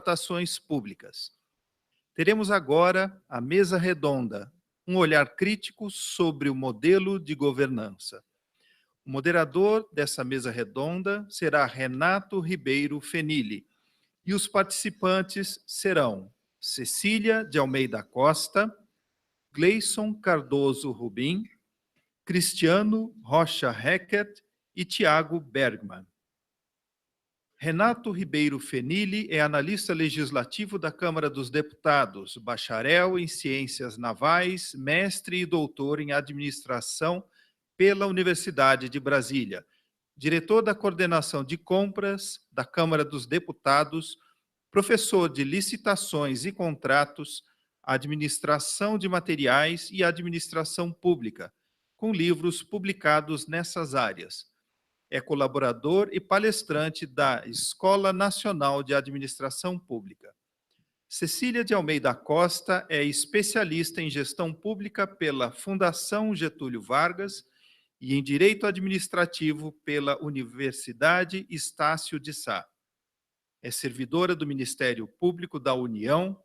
contratações públicas. Teremos agora a mesa redonda, um olhar crítico sobre o modelo de governança. O moderador dessa mesa redonda será Renato Ribeiro Fenili, e os participantes serão Cecília de Almeida Costa, Gleison Cardoso Rubim, Cristiano Rocha Heckert e Tiago Bergman. Renato Ribeiro Fenili é analista legislativo da Câmara dos Deputados, bacharel em Ciências Navais, mestre e doutor em Administração pela Universidade de Brasília, diretor da Coordenação de Compras da Câmara dos Deputados, professor de Licitações e Contratos, Administração de Materiais e Administração Pública, com livros publicados nessas áreas. É colaborador e palestrante da Escola Nacional de Administração Pública. Cecília de Almeida Costa é especialista em gestão pública pela Fundação Getúlio Vargas e em Direito Administrativo pela Universidade Estácio de Sá. É servidora do Ministério Público da União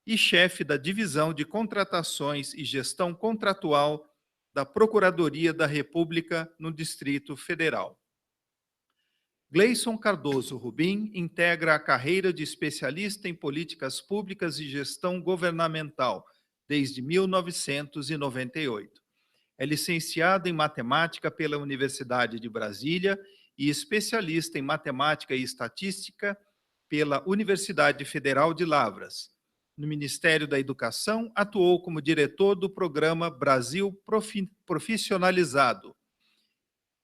e chefe da Divisão de Contratações e Gestão Contratual da Procuradoria da República no Distrito Federal. Gleison Cardoso Rubim integra a carreira de especialista em políticas públicas e gestão governamental desde 1998. É licenciado em matemática pela Universidade de Brasília e especialista em matemática e estatística pela Universidade Federal de Lavras. No Ministério da Educação, atuou como diretor do programa Brasil Profissionalizado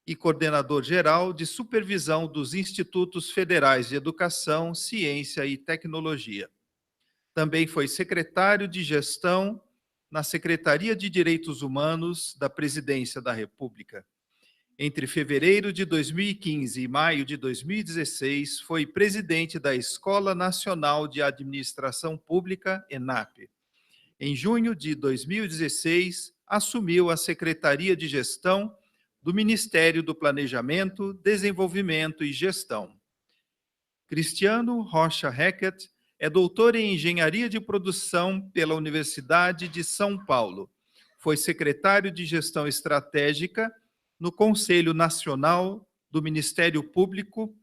e coordenador-geral de supervisão dos Institutos Federais de Educação, Ciência e Tecnologia. Também foi secretário de Gestão na Secretaria de Direitos Humanos da Presidência da República. Entre fevereiro de 2015 e maio de 2016, foi presidente da Escola Nacional de Administração Pública, ENAP. Em junho de 2016, assumiu a Secretaria de Gestão do Ministério do Planejamento, Desenvolvimento e Gestão. Cristiano Rocha Heckert é doutor em Engenharia de Produção pela Universidade de São Paulo. Foi secretário de Gestão Estratégica no Conselho Nacional do Ministério Público,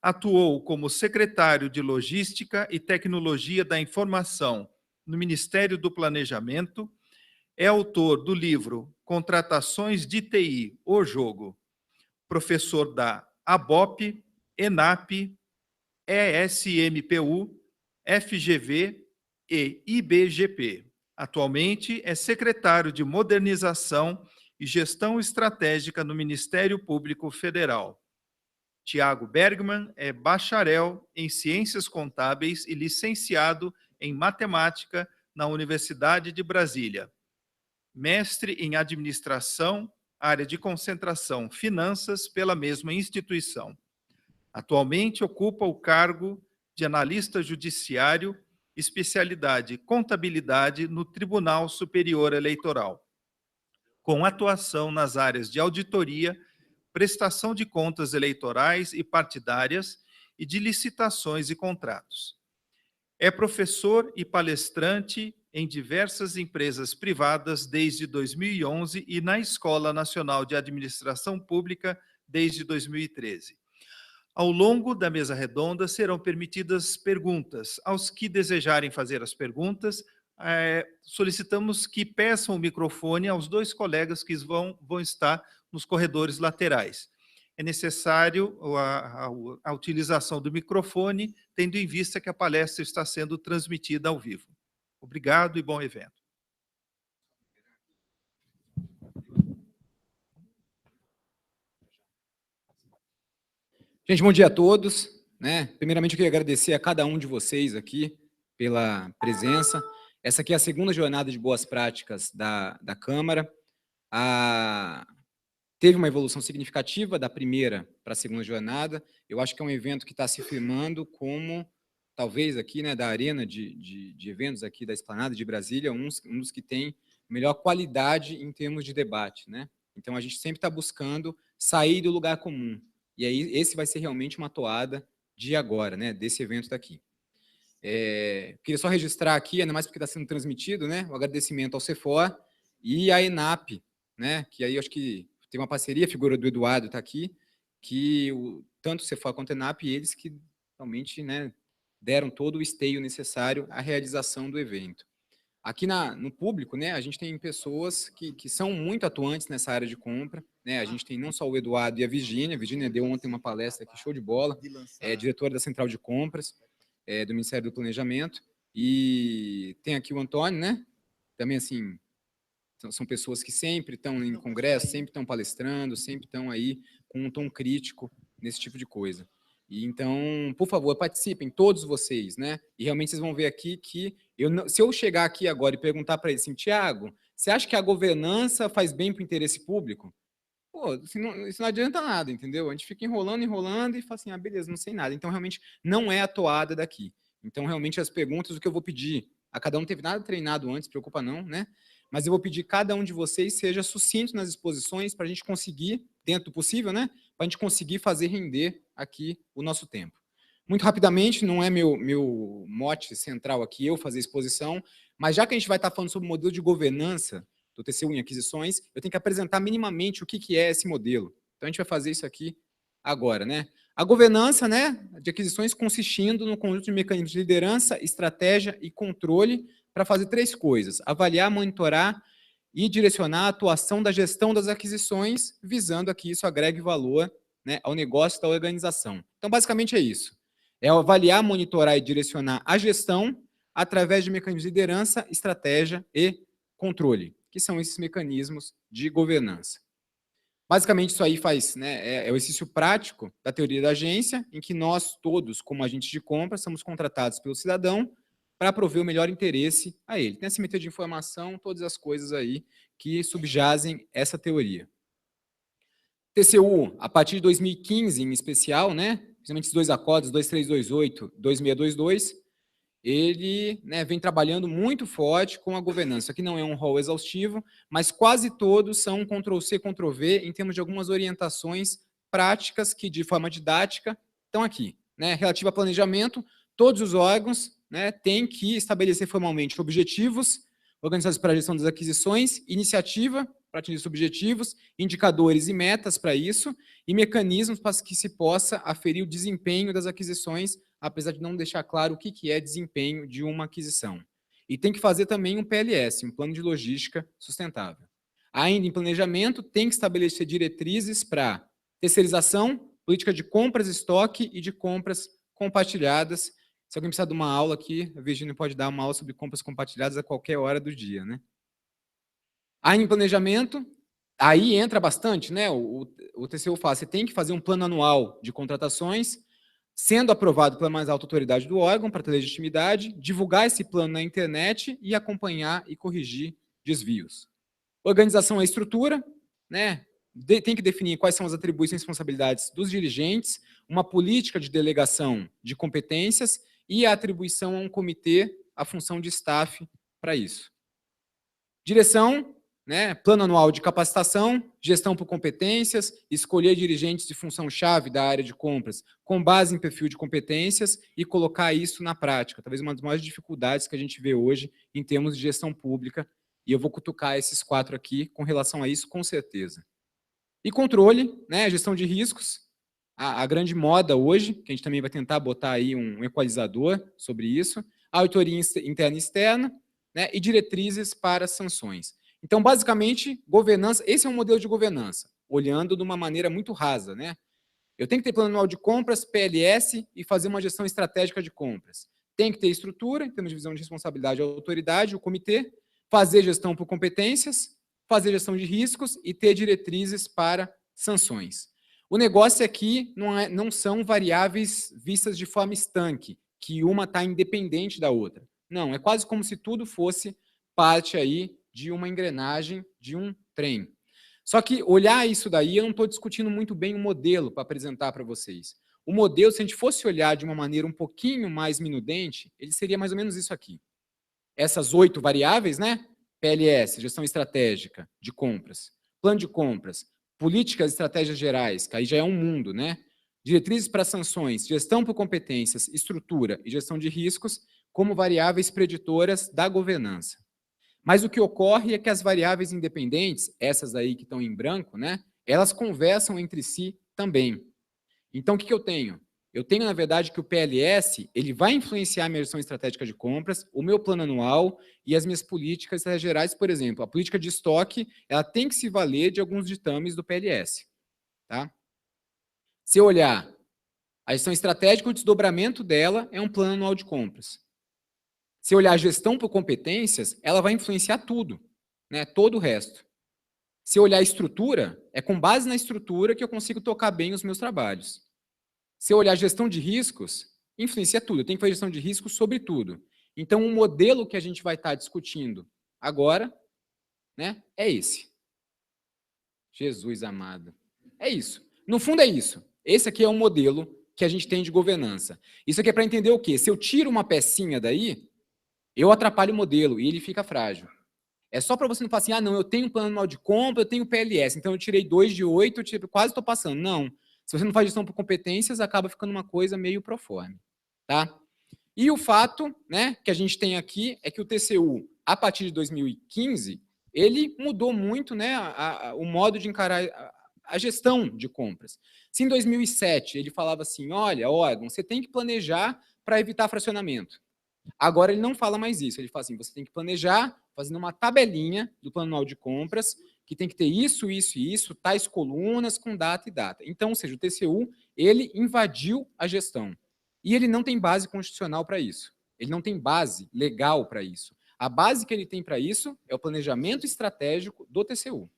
atuou como secretário de Logística e Tecnologia da Informação no Ministério do Planejamento, é autor do livro Contratações de TI, O Jogo, professor da ABOP, ENAP, ESMPU, FGV e IBGP. Atualmente é secretário de Modernização e Gestão Estratégica no Ministério Público Federal. Tiago Bergman é bacharel em Ciências Contábeis e licenciado em Matemática na Universidade de Brasília. Mestre em Administração, área de concentração Finanças pela mesma instituição. Atualmente ocupa o cargo de analista judiciário, especialidade Contabilidade no Tribunal Superior Eleitoral, com atuação nas áreas de auditoria, prestação de contas eleitorais e partidárias e de licitações e contratos. É professor e palestrante em diversas empresas privadas desde 2011 e na Escola Nacional de Administração Pública desde 2013. Ao longo da mesa redonda serão permitidas perguntas. Aos que desejarem fazer as perguntas, solicitamos que peçam o microfone aos dois colegas que vão estar nos corredores laterais. É necessário a utilização do microfone, tendo em vista que a palestra está sendo transmitida ao vivo. Obrigado e bom evento. Gente, bom dia a todos. Primeiramente, eu queria agradecer a cada um de vocês aqui pela presença. Essa aqui é a segunda jornada de boas práticas da Câmara. Teve uma evolução significativa da primeira para a segunda jornada. Eu acho que é um evento que está se firmando como, talvez aqui, da arena de eventos aqui da Esplanada de Brasília, um dos que tem melhor qualidade em termos de debate. Então, a gente sempre está buscando sair do lugar comum. E aí, esse vai ser realmente uma toada de agora, desse evento daqui. Queria só registrar aqui, ainda mais porque está sendo transmitido, né, o agradecimento ao CEFOR e à ENAP, né, que aí eu acho que tem uma parceria, a figura do Eduardo está aqui, que tanto o CEFOR quanto a ENAP, eles que realmente, né, deram todo o esteio necessário à realização do evento. Aqui no público, né, a gente tem pessoas que são muito atuantes nessa área de compra, né, a gente tem não só o Eduardo e a Virgínia deu ontem uma palestra aqui, show de bola, diretora da Central de Compras, do Ministério do Planejamento, e tem aqui o Antônio, né, também, assim, são pessoas que sempre estão em congresso, sempre estão palestrando, sempre estão aí com um tom crítico nesse tipo de coisa. E então, por favor, participem, todos vocês, né? E realmente vocês vão ver aqui que se eu chegar aqui agora e perguntar para eles assim, Tiago, você acha que a governança faz bem para o interesse público? Pô, isso não adianta nada, entendeu? A gente fica enrolando e fala assim, beleza, não sei nada. Então, realmente, não é a toada daqui. Então, realmente, as perguntas, o que eu vou pedir, a cada um não teve nada treinado antes, preocupa não, né? Mas eu vou pedir que cada um de vocês seja sucinto nas exposições para a gente conseguir, dentro do possível, né? Para a gente conseguir fazer render aqui o nosso tempo. Muito rapidamente, não é meu mote central aqui, eu fazer exposição, mas já que a gente vai estar falando sobre o modelo de governança do TCU em aquisições, eu tenho que apresentar minimamente o que é esse modelo. Então, a gente vai fazer isso aqui agora, né? A governança, né, de aquisições consistindo no conjunto de mecanismos de liderança, estratégia e controle para fazer 3 coisas: avaliar, monitorar e direcionar a atuação da gestão das aquisições, visando a que isso agregue valor, né, ao negócio da organização. Então, basicamente é isso. É avaliar, monitorar e direcionar a gestão através de mecanismos de liderança, estratégia e controle, que são esses mecanismos de governança. Basicamente, isso aí faz, né, é o exercício prático da teoria da agência, em que nós todos, como agentes de compra, somos contratados pelo cidadão para prover o melhor interesse a ele. Tem a simetria de informação, todas as coisas aí que subjazem essa teoria. TCU, a partir de 2015, em especial, né, principalmente esses 2 acordos, 2328, 2622, ele, né, vem trabalhando muito forte com a governança. Aqui não é um rol exaustivo, mas quase todos são Ctrl+C, Ctrl+V em termos de algumas orientações práticas que, de forma didática, estão aqui. Né? Relativo a planejamento, todos os órgãos, né, têm que estabelecer formalmente objetivos organizados para a gestão das aquisições, iniciativa para atingir os objetivos, indicadores e metas para isso, e mecanismos para que se possa aferir o desempenho das aquisições, apesar de não deixar claro o que é desempenho de uma aquisição. E tem que fazer também um PLS, um Plano de Logística Sustentável. Ainda em planejamento, tem que estabelecer diretrizes para terceirização, política de compras, estoque e de compras compartilhadas. Se alguém precisar de uma aula aqui, a Virgínia pode dar uma aula sobre compras compartilhadas a qualquer hora do dia, né? Ainda em planejamento, aí entra bastante, né? O TCU fala, você tem que fazer um plano anual de contratações, sendo aprovado pela mais alta autoridade do órgão, para ter legitimidade, divulgar esse plano na internet e acompanhar e corrigir desvios. Organização e estrutura, né? Tem que definir quais são as atribuições e responsabilidades dos dirigentes, uma política de delegação de competências e a atribuição a um comitê, a função de staff para isso. Direção, né, plano anual de capacitação, gestão por competências, escolher dirigentes de função-chave da área de compras com base em perfil de competências e colocar isso na prática. Talvez uma das maiores dificuldades que a gente vê hoje em termos de gestão pública, e eu vou cutucar esses 4 aqui com relação a isso, com certeza. E controle, né, gestão de riscos, a grande moda hoje, que a gente também vai tentar botar aí um equalizador sobre isso, auditoria interna e externa, né, e diretrizes para sanções. Então, basicamente, governança, esse é um modelo de governança, olhando de uma maneira muito rasa, né? Eu tenho que ter plano anual de compras, PLS e fazer uma gestão estratégica de compras. Tem que ter estrutura, em termos de divisão de responsabilidade e autoridade, o comitê, fazer gestão por competências, fazer gestão de riscos e ter diretrizes para sanções. O negócio aqui não são variáveis vistas de forma estanque, que uma está independente da outra. Não, é quase como se tudo fosse parte aí de uma engrenagem, de um trem. Só que olhar isso daí, eu não estou discutindo muito bem o modelo para apresentar para vocês. O modelo, se a gente fosse olhar de uma maneira um pouquinho mais minudente, ele seria mais ou menos isso aqui. Essas 8 variáveis, né? PLS, gestão estratégica de compras, plano de compras, políticas e estratégias gerais, que aí já é um mundo, né? diretrizes para sanções, gestão por competências, estrutura e gestão de riscos como variáveis preditoras da governança. Mas o que ocorre é que as variáveis independentes, essas aí que estão em branco, né, elas conversam entre si também. Então, o que eu tenho? Eu tenho, na verdade, que o PLS ele vai influenciar a minha gestão estratégica de compras, o meu plano anual e as minhas políticas gerais, por exemplo. A política de estoque ela tem que se valer de alguns ditames do PLS. Tá? Se eu olhar a gestão estratégica, o desdobramento dela é um plano anual de compras. Se eu olhar a gestão por competências, ela vai influenciar tudo, né? Todo o resto. Se eu olhar a estrutura, é com base na estrutura que eu consigo tocar bem os meus trabalhos. Se eu olhar a gestão de riscos, influencia tudo. Eu tenho que fazer gestão de riscos sobre tudo. Então, o modelo que a gente vai estar discutindo agora, né, é esse. Jesus amado. É isso. No fundo é isso. Esse aqui é o modelo que a gente tem de governança. Isso aqui é para entender o quê? Se eu tiro uma pecinha daí, eu atrapalho o modelo e ele fica frágil. É só para você não falar assim, ah, não, eu tenho um plano anual de compra, eu tenho PLS, então eu tirei 2 de 8, eu quase estou passando. Não. Se você não faz gestão por competências, acaba ficando uma coisa meio proforme. Tá? E o fato, né, que a gente tem aqui é que o TCU, a partir de 2015, ele mudou muito, né, o modo de encarar a gestão de compras. Se em 2007 ele falava assim, olha, órgão, você tem que planejar para evitar fracionamento. Agora ele não fala mais isso, ele fala assim, você tem que planejar fazendo uma tabelinha do plano anual de compras, que tem que ter isso, isso e isso, tais colunas com data e data. Então, ou seja, o TCU, ele invadiu a gestão. E ele não tem base constitucional para isso. Ele não tem base legal para isso. A base que ele tem para isso é o planejamento estratégico do TCU,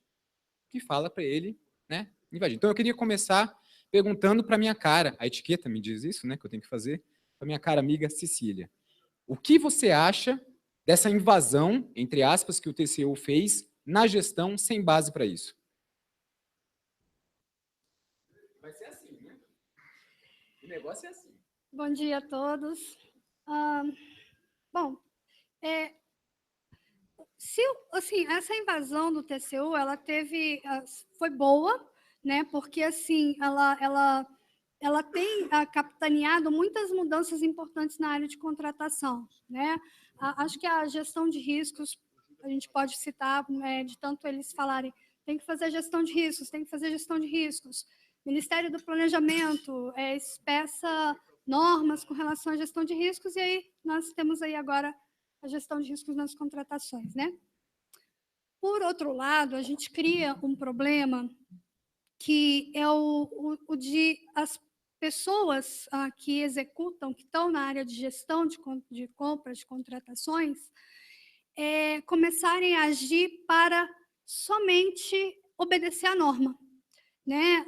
que fala para ele, né, invadir. Então, eu queria começar perguntando para minha cara, a etiqueta me diz isso, né, que eu tenho que fazer, para minha cara amiga Cecília. O que você acha dessa invasão, entre aspas, que o TCU fez na gestão sem base para isso? Vai ser assim, né? O negócio é assim. Bom dia a todos. Bom, assim, essa invasão do TCU, ela foi boa, né? Porque assim, ela tem capitaneado muitas mudanças importantes na área de contratação, né? Acho que a gestão de riscos, a gente pode citar, de tanto eles falarem, tem que fazer gestão de riscos, tem que fazer gestão de riscos. Ministério do Planejamento expressa normas com relação à gestão de riscos, e aí nós temos aí agora a gestão de riscos nas contratações, né? Por outro lado, a gente cria um problema que é o de as pessoas que executam, que estão na área de gestão de compras, de contratações, começarem a agir para somente obedecer à norma. Né?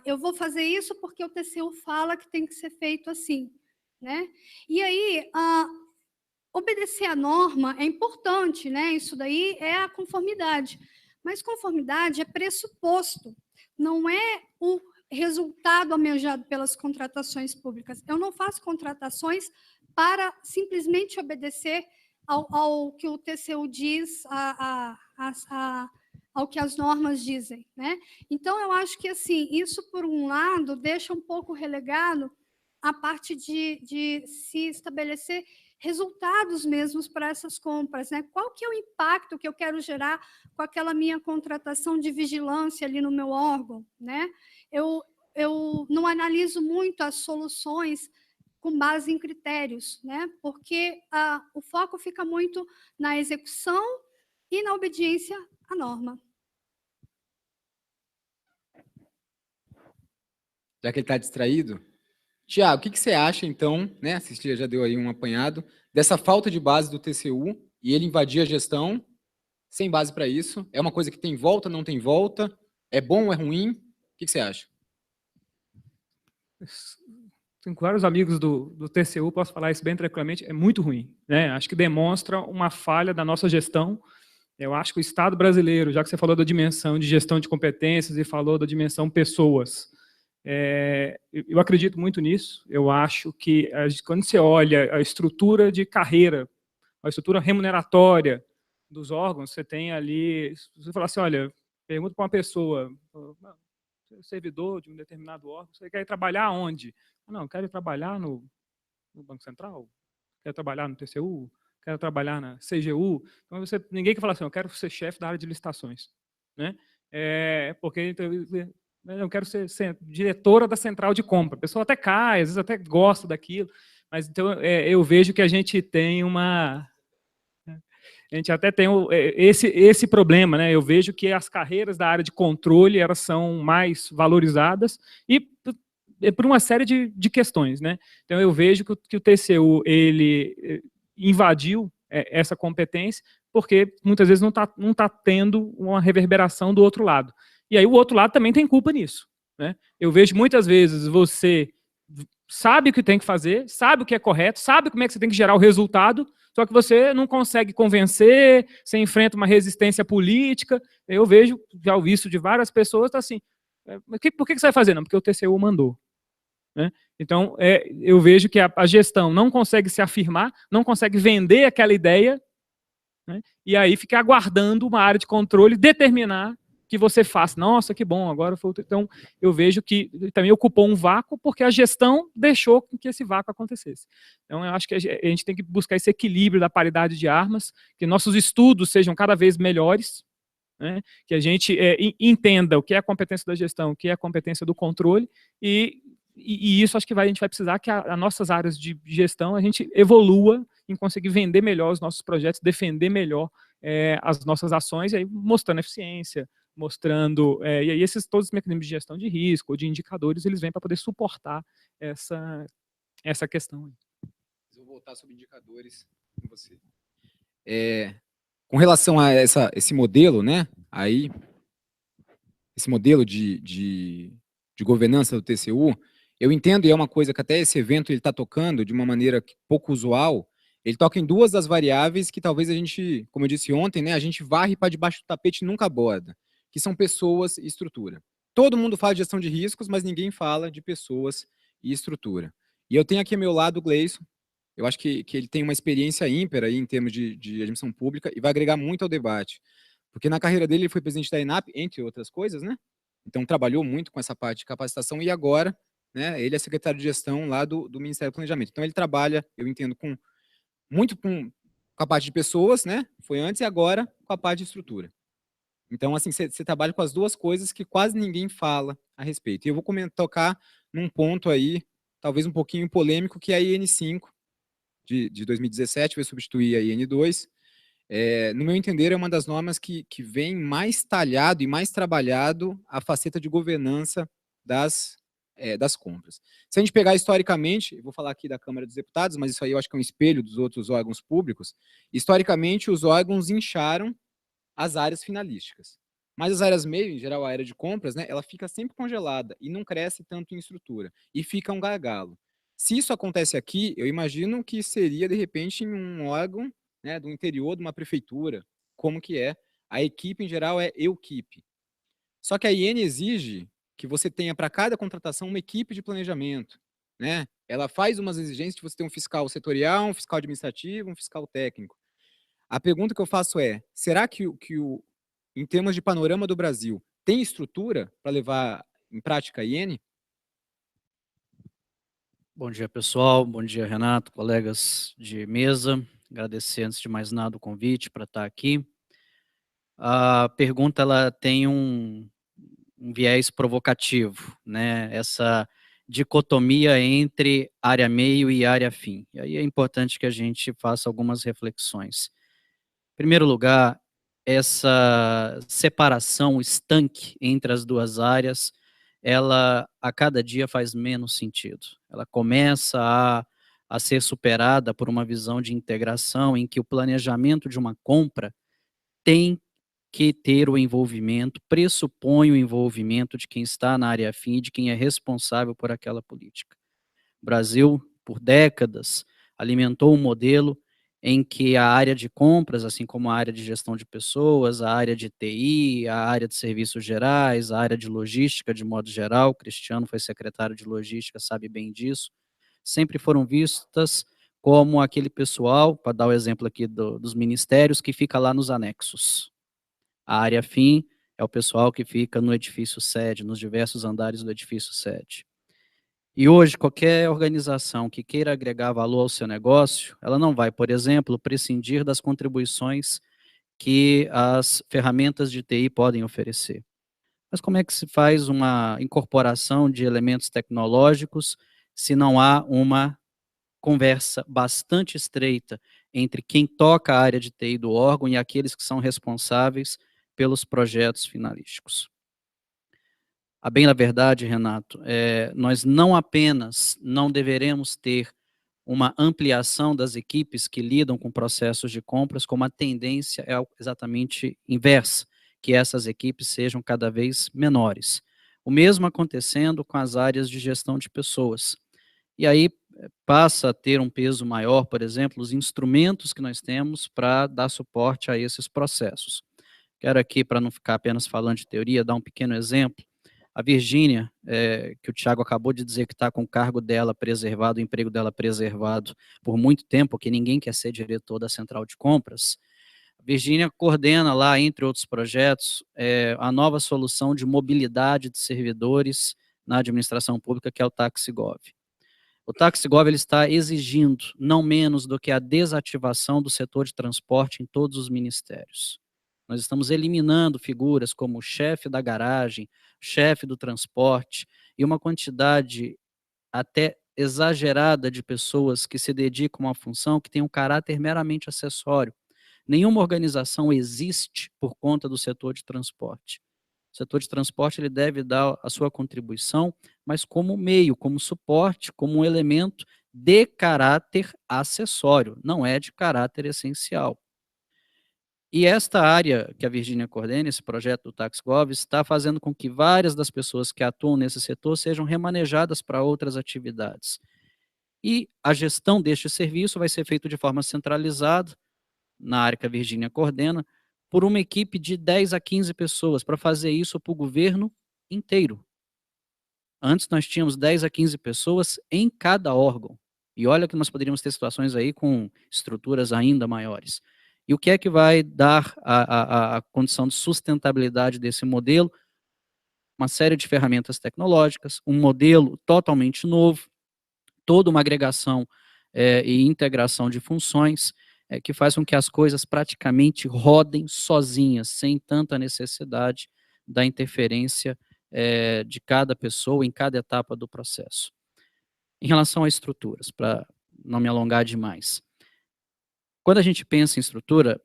Eu vou fazer isso porque o TCU fala que tem que ser feito assim. Né? E aí, obedecer à norma é importante, né? Isso daí é a conformidade. Mas conformidade é pressuposto, não é o resultado almejado pelas contratações públicas. Eu não faço contratações para simplesmente obedecer ao que o TCU diz, ao que as normas dizem, né? Então, eu acho que, assim, isso, por um lado, deixa um pouco relegado a parte de se estabelecer resultados mesmos para essas compras, né? Qual que é o impacto que eu quero gerar com aquela minha contratação de vigilância ali no meu órgão, né? Eu não analiso muito as soluções com base em critérios, né? Porque o foco fica muito na execução e na obediência à norma. Já que ele está distraído, Tiago, o que você acha, então, né? A Cecília já deu aí um apanhado, dessa falta de base do TCU e ele invadir a gestão sem base para isso? É uma coisa que tem volta, não tem volta? É bom ou é ruim? O que você acha? Tenho vários amigos do TCU, posso falar isso bem tranquilamente, é muito ruim. Né? Acho que demonstra uma falha da nossa gestão. Eu acho que o Estado brasileiro, já que você falou da dimensão de gestão de competências e falou da dimensão pessoas, eu acredito muito nisso. Eu acho que quando você olha a estrutura de carreira, a estrutura remuneratória dos órgãos, você tem ali, se você falar assim, olha, pergunta para uma pessoa, servidor de um determinado órgão, você quer ir trabalhar onde? Não, eu quero ir trabalhar no Banco Central, quero trabalhar no TCU, quero trabalhar na CGU. Então, ninguém quer falar assim, eu quero ser chefe da área de licitações, né? Porque eu quero ser diretora da central de compra. A pessoa até cai, às vezes até gosta daquilo, mas então eu vejo que a gente tem a gente até tem esse problema, né? Eu vejo que as carreiras da área de controle, elas são mais valorizadas e por uma série de questões, né? Então eu vejo que o TCU ele invadiu essa competência porque muitas vezes não tá tendo uma reverberação do outro lado. E aí o outro lado também tem culpa nisso, né? Eu vejo muitas vezes você sabe o que tem que fazer, sabe o que é correto, sabe como é que você tem que gerar o resultado, só que você não consegue convencer, você enfrenta uma resistência política. Eu vejo, já ouvi isso de várias pessoas, tá assim, por que você vai fazer? Não, porque o TCU mandou. Né? Então, eu vejo que a gestão não consegue se afirmar, não consegue vender aquela ideia, né? E aí fica aguardando uma área de controle determinar que você faça. Nossa, que bom, agora foi. Então, eu vejo que também ocupou um vácuo porque a gestão deixou que esse vácuo acontecesse. Então, eu acho que a gente tem que buscar esse equilíbrio da paridade de armas, que nossos estudos sejam cada vez melhores, né? Que a gente entenda o que é a competência da gestão, o que é a competência do controle, e isso acho que a gente vai precisar que as nossas áreas de gestão a gente evolua em conseguir vender melhor os nossos projetos, defender melhor as nossas ações, e aí mostrando eficiência, mostrando, e aí todos os mecanismos de gestão de risco, ou de indicadores, eles vêm para poder suportar essa questão. Vou voltar sobre indicadores com você. Com relação a esse modelo, né, aí, esse modelo de governança do TCU, eu entendo, e é uma coisa que até esse evento ele está tocando de uma maneira pouco usual, ele toca em duas das variáveis que talvez a gente, como eu disse ontem, né, a gente varre para debaixo do tapete e nunca aborda, que são pessoas e estrutura. Todo mundo fala de gestão de riscos, mas ninguém fala de pessoas e estrutura. E eu tenho aqui ao meu lado o Gleison. Eu acho que ele tem uma experiência ímpar aí em termos de administração pública e vai agregar muito ao debate. Porque na carreira dele ele foi presidente da ENAP, entre outras coisas, né? Então trabalhou muito com essa parte de capacitação e agora, né, ele é secretário de gestão lá do Ministério do Planejamento. Então ele trabalha, eu entendo, muito com a parte de pessoas, né? Foi antes e agora com a parte de estrutura. Então, assim, você trabalha com as duas coisas que quase ninguém fala a respeito. E eu vou tocar num ponto aí, talvez um pouquinho polêmico, que é a IN5 de 2017, vai substituir a IN2. No meu entender, é uma das normas que vem mais talhado e mais trabalhado a faceta de governança das compras. Se a gente pegar historicamente, eu vou falar aqui da Câmara dos Deputados, mas isso aí eu acho que é um espelho dos outros órgãos públicos, historicamente os órgãos incharam as áreas finalísticas. Mas as áreas meio, em geral a área de compras, né, ela fica sempre congelada e não cresce tanto em estrutura, e fica um gargalo. Se isso acontece aqui, eu imagino que seria, de repente, em um órgão, né, do interior de uma prefeitura, como que é. A equipe, em geral, é equipe. Só que a IN exige que você tenha para cada contratação uma equipe de planejamento, né? Ela faz umas exigências de você ter um fiscal setorial, um fiscal administrativo, um fiscal técnico. A pergunta que eu faço é, será que em termos de panorama do Brasil, tem estrutura para levar em prática a IN? Bom dia, pessoal. Bom dia, Renato, colegas de mesa. Agradecer, antes de mais nada, o convite para estar aqui. A pergunta ela tem um viés provocativo, né? Essa dicotomia entre área meio e área fim. E aí é importante que a gente faça algumas reflexões. Em primeiro lugar, essa separação estanque entre as duas áreas, ela a cada dia faz menos sentido. Ela começa a ser superada por uma visão de integração em que o planejamento de uma compra tem que ter o envolvimento, pressupõe o envolvimento de quem está na área fim e de quem é responsável por aquela política. O Brasil, por décadas, alimentou um modelo em que a área de compras, assim como a área de gestão de pessoas, a área de TI, a área de serviços gerais, a área de logística de modo geral, Cristiano foi secretário de logística, sabe bem disso, sempre foram vistas como aquele pessoal, para dar o exemplo aqui dos ministérios, que fica lá nos anexos. A área fim é o pessoal que fica no edifício sede, nos diversos andares do edifício sede. E hoje, qualquer organização que queira agregar valor ao seu negócio, ela não vai, por exemplo, prescindir das contribuições que as ferramentas de TI podem oferecer. Mas como é que se faz uma incorporação de elementos tecnológicos se não há uma conversa bastante estreita entre quem toca a área de TI do órgão e aqueles que são responsáveis pelos projetos finalísticos? A bem da verdade, Renato, nós não apenas não deveremos ter uma ampliação das equipes que lidam com processos de compras, como a tendência é exatamente inversa, que essas equipes sejam cada vez menores. O mesmo acontecendo com as áreas de gestão de pessoas. E aí passa a ter um peso maior, por exemplo, os instrumentos que nós temos para dar suporte a esses processos. Quero aqui, para não ficar apenas falando de teoria, dar um pequeno exemplo. A Virgínia, que o Thiago acabou de dizer que está com o cargo dela preservado, o emprego dela preservado por muito tempo, porque ninguém quer ser diretor da central de compras. A Virgínia coordena lá, entre outros projetos, a nova solução de mobilidade de servidores na administração pública, que é o TaxiGov. O TaxiGov ele está exigindo não menos do que a desativação do setor de transporte em todos os ministérios. Nós estamos eliminando figuras como o chefe da garagem, chefe do transporte, e uma quantidade até exagerada de pessoas que se dedicam a uma função que tem um caráter meramente acessório. Nenhuma organização existe por conta do setor de transporte. O setor de transporte ele deve dar a sua contribuição, mas como meio, como suporte, como um elemento de caráter acessório, não é de caráter essencial. E esta área que a Virgínia coordena, esse projeto do TaxiGov, está fazendo com que várias das pessoas que atuam nesse setor sejam remanejadas para outras atividades. E a gestão deste serviço vai ser feita de forma centralizada, na área que a Virgínia coordena, por uma equipe de 10 a 15 pessoas, para fazer isso para o governo inteiro. Antes nós tínhamos 10 a 15 pessoas em cada órgão. E olha que nós poderíamos ter situações aí com estruturas ainda maiores. E o que é que vai dar a condição de sustentabilidade desse modelo? Uma série de ferramentas tecnológicas, um modelo totalmente novo, toda uma agregação e integração de funções que faz com que as coisas praticamente rodem sozinhas, sem tanta necessidade da interferência de cada pessoa em cada etapa do processo. Em relação a estruturas, para não me alongar demais, quando a gente pensa em estrutura,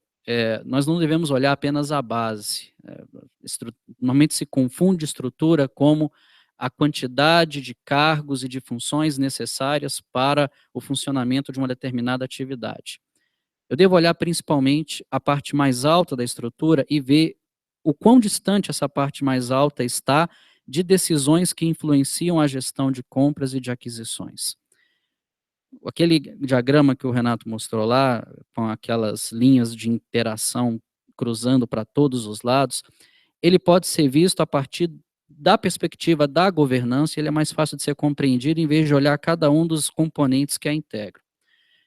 nós não devemos olhar apenas a base. Normalmente se confunde estrutura como a quantidade de cargos e de funções necessárias para o funcionamento de uma determinada atividade. Eu devo olhar principalmente a parte mais alta da estrutura e ver o quão distante essa parte mais alta está de decisões que influenciam a gestão de compras e de aquisições. Aquele diagrama que o Renato mostrou lá, com aquelas linhas de interação cruzando para todos os lados, ele pode ser visto a partir da perspectiva da governança, ele é mais fácil de ser compreendido em vez de olhar cada um dos componentes que a integram.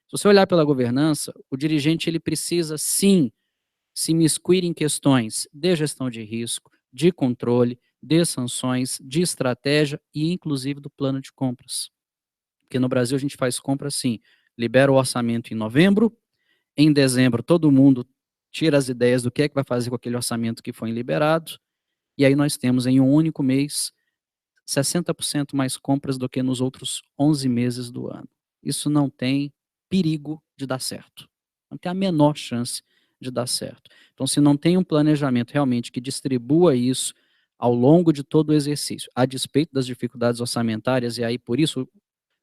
Se você olhar pela governança, o dirigente ele precisa, sim, se imiscuir em questões de gestão de risco, de controle, de sanções, de estratégia e, inclusive, do plano de compras. Porque no Brasil a gente faz compra assim, libera o orçamento em novembro, em dezembro todo mundo tira as ideias do que é que vai fazer com aquele orçamento que foi liberado, e aí nós temos em um único mês 60% mais compras do que nos outros 11 meses do ano. Isso não tem perigo de dar certo. Não tem a menor chance de dar certo. Então, se não tem um planejamento realmente que distribua isso ao longo de todo o exercício, a despeito das dificuldades orçamentárias, e aí por isso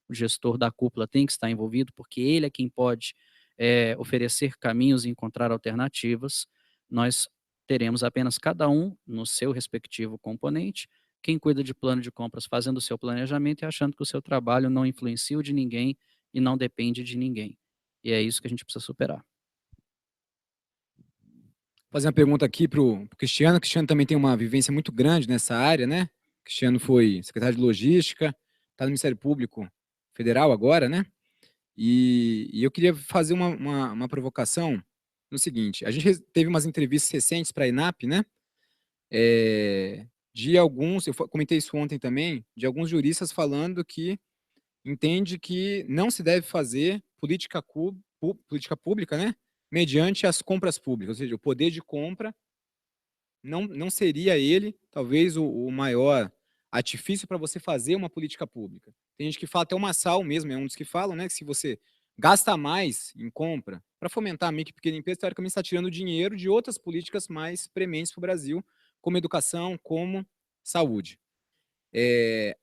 o gestor da cúpula tem que estar envolvido, porque ele é quem pode oferecer caminhos e encontrar alternativas, nós teremos apenas cada um no seu respectivo componente, quem cuida de plano de compras fazendo o seu planejamento e achando que o seu trabalho não influencia o de ninguém e não depende de ninguém. E é isso que a gente precisa superar. Vou fazer uma pergunta aqui para o Cristiano. O Cristiano também tem uma vivência muito grande nessa área, né? O Cristiano foi secretário de Logística, está no Ministério Público Federal agora, né? E eu queria fazer uma provocação no seguinte: a gente teve umas entrevistas recentes para a ENAP, né? de alguns, eu comentei isso ontem também, de alguns juristas falando que entende que não se deve fazer política pública, né, mediante as compras públicas, ou seja, o poder de compra não seria ele, talvez, o maior artifício para você fazer uma política pública. Tem gente que fala, até o Massal mesmo é um dos que falam, né, que se você gasta mais em compra para fomentar a micro e pequena empresa, teoricamente está tirando dinheiro de outras políticas mais prementes para o Brasil, como educação, como saúde.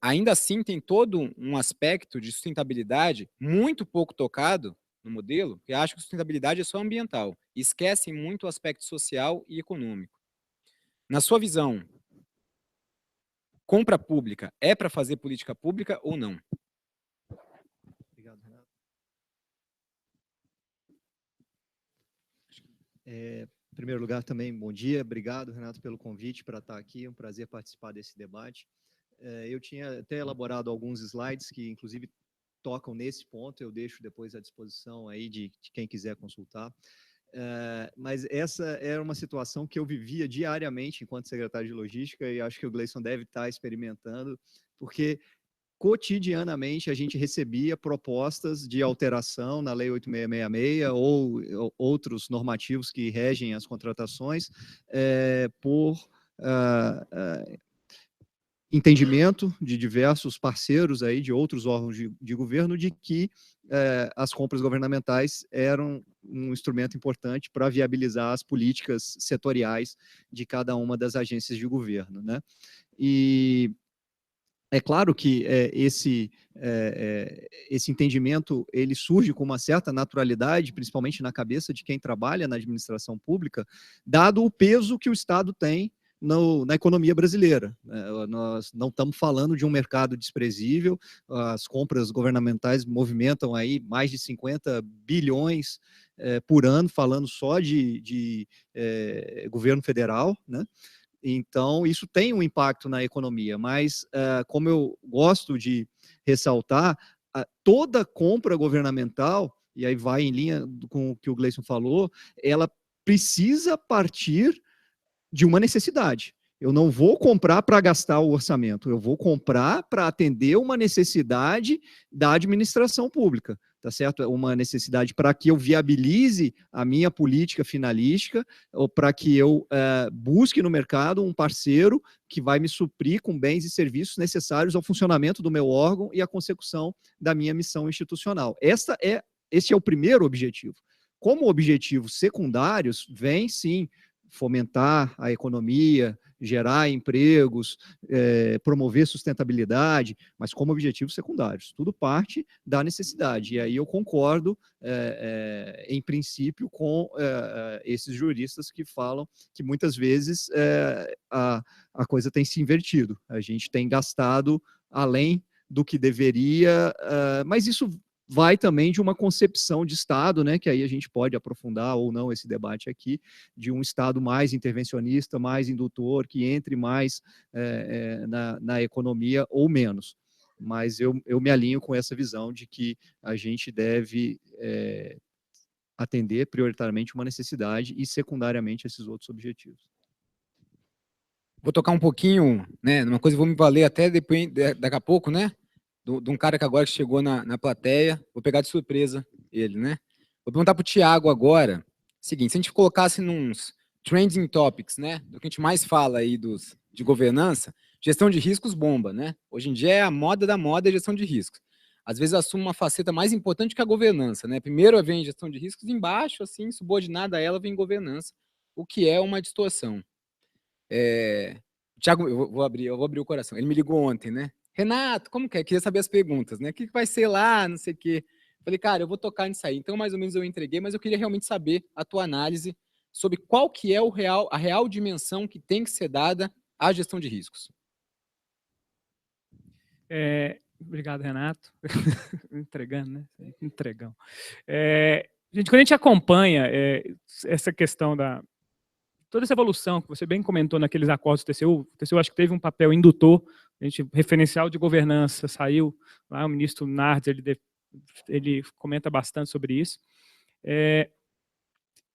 Ainda assim, tem todo um aspecto de sustentabilidade muito pouco tocado no modelo, porque acha que sustentabilidade é só ambiental, e esquecem muito o aspecto social e econômico. Na sua visão, compra pública é para fazer política pública ou não? Obrigado, Renato. Em primeiro lugar, também, bom dia. Obrigado, Renato, pelo convite para estar aqui. É um prazer participar desse debate. Eu tinha até elaborado alguns slides que, inclusive, tocam nesse ponto. Eu deixo depois à disposição aí de quem quiser consultar. Mas essa era uma situação que eu vivia diariamente enquanto secretário de logística e acho que o Gleison deve estar experimentando, porque cotidianamente a gente recebia propostas de alteração na Lei 8666 ou outros normativos que regem as contratações por entendimento de diversos parceiros aí, de outros órgãos de governo, de que as compras governamentais eram um instrumento importante para viabilizar as políticas setoriais de cada uma das agências de governo, né? E é claro que esse entendimento ele surge com uma certa naturalidade, principalmente na cabeça de quem trabalha na administração pública, dado o peso que o Estado tem na economia brasileira. Nós não estamos falando de um mercado desprezível, as compras governamentais movimentam aí mais de 50 bilhões por ano, falando só de governo federal, né? Então, isso tem um impacto na economia, mas, como eu gosto de ressaltar, toda compra governamental, e aí vai em linha com o que o Gleison falou, ela precisa partir de uma necessidade. Eu não vou comprar para gastar o orçamento, eu vou comprar para atender uma necessidade da administração pública, tá certo? Uma necessidade para que eu viabilize a minha política finalística, ou para que eu busque no mercado um parceiro que vai me suprir com bens e serviços necessários ao funcionamento do meu órgão e à consecução da minha missão institucional. Esse é o primeiro objetivo. Como objetivos secundários, vem sim fomentar a economia, gerar empregos, promover sustentabilidade, mas como objetivos secundários. Tudo parte da necessidade. E aí eu concordo, em princípio, com esses juristas que falam que muitas vezes a coisa tem se invertido. A gente tem gastado além do que deveria, mas isso vai também de uma concepção de Estado, né, que aí a gente pode aprofundar ou não esse debate aqui, de um Estado mais intervencionista, mais indutor, que entre mais na economia ou menos. Mas eu me alinho com essa visão de que a gente deve atender prioritariamente uma necessidade e secundariamente esses outros objetivos. Vou tocar um pouquinho, né, numa coisa, vou me valer até depois, daqui a pouco, né, de um cara que agora chegou na plateia, vou pegar de surpresa ele, né? Vou perguntar para o Thiago agora, seguinte, se a gente colocasse nos trending topics, né, do que a gente mais fala aí de governança, gestão de riscos bomba, né? Hoje em dia é a moda da moda a gestão de riscos. Às vezes assume uma faceta mais importante que a governança, né? Primeiro vem gestão de riscos, embaixo, assim, subordinada a ela, vem governança, o que é uma distorção. Thiago, eu vou abrir o coração. Ele me ligou ontem, né? Renato, como que é? Queria saber as perguntas, né? O que vai ser lá, não sei o quê. Falei, cara, eu vou tocar nisso aí. Então, mais ou menos, eu entreguei, mas eu queria realmente saber a tua análise sobre qual que é a real dimensão que tem que ser dada à gestão de riscos. Obrigado, Renato. Entregando, né? Entregão. Gente, quando a gente acompanha essa questão toda essa evolução que você bem comentou naqueles acordos do TCU, o TCU acho que teve um papel indutor, a gente, referencial de governança, saiu lá, o ministro Nardes, ele comenta bastante sobre isso.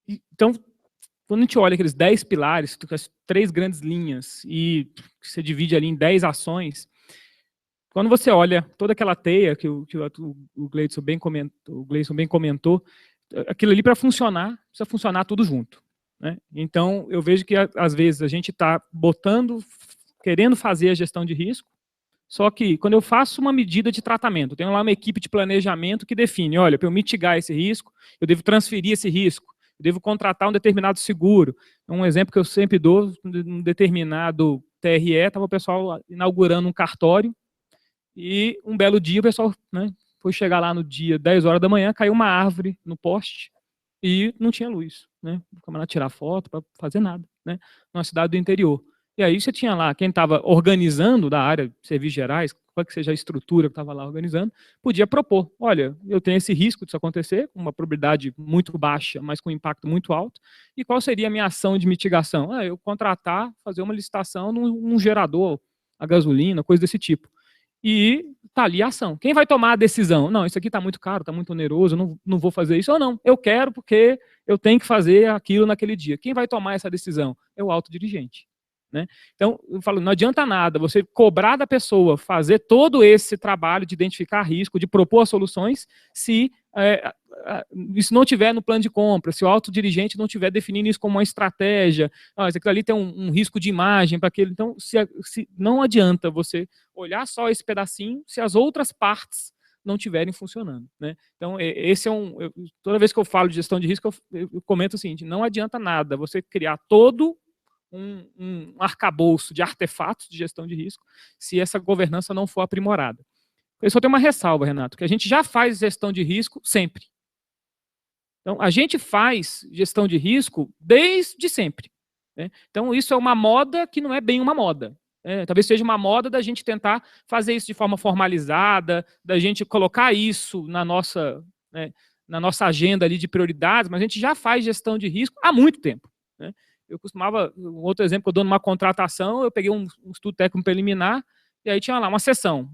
Então, quando a gente olha aqueles 10 pilares, as 3 grandes linhas, e você divide ali em 10 ações, quando você olha toda aquela teia que o Gleison bem comentou, aquilo ali, para funcionar, precisa funcionar tudo junto, né? Então, eu vejo que, às vezes, a gente está querendo fazer a gestão de risco, só que, quando eu faço uma medida de tratamento, eu tenho lá uma equipe de planejamento que define, olha, para eu mitigar esse risco, eu devo transferir esse risco, eu devo contratar um determinado seguro. Um exemplo que eu sempre dou, um determinado TRE, estava o pessoal inaugurando um cartório, e um belo dia o pessoal, né, foi chegar lá no dia 10 horas da manhã, caiu uma árvore no poste e não tinha luz, né? O camarada tirar foto para fazer nada, né? Numa cidade do interior. E aí você tinha lá quem estava organizando da área de serviços gerais, qual que seja a estrutura que estava lá organizando, podia propor, olha, eu tenho esse risco disso acontecer, com uma probabilidade muito baixa, mas com impacto muito alto, e qual seria a minha ação de mitigação? Eu contratar, fazer uma licitação num gerador a gasolina, coisa desse tipo. E está ali a ação. Quem vai tomar a decisão? Não, isso aqui está muito caro, está muito oneroso, eu não vou fazer isso. Ou não, eu quero porque eu tenho que fazer aquilo naquele dia. Quem vai tomar essa decisão? É o autodirigente, né? Então, eu falo, não adianta nada você cobrar da pessoa fazer todo esse trabalho de identificar risco, de propor soluções, se isso não tiver no plano de compra, se o autodirigente não tiver definindo isso como uma estratégia, isso aqui ali tem um risco de imagem para aquele. Então, se não adianta você olhar só esse pedacinho se as outras partes não estiverem funcionando, né? Então, esse é toda vez que eu falo de gestão de risco, eu comento o seguinte, não adianta nada você criar todo um arcabouço de artefatos de gestão de risco se essa governança não for aprimorada. Eu só tenho uma ressalva, Renato, que a gente já faz gestão de risco sempre. Então, a gente faz gestão de risco desde sempre, né? Então, isso é uma moda que não é bem uma moda. Talvez seja uma moda da gente tentar fazer isso de forma formalizada, da gente colocar isso na nossa agenda ali de prioridades, mas a gente já faz gestão de risco há muito tempo, né? Eu costumava, um outro exemplo que eu dou numa contratação, eu peguei um estudo técnico preliminar, e aí tinha lá uma seção,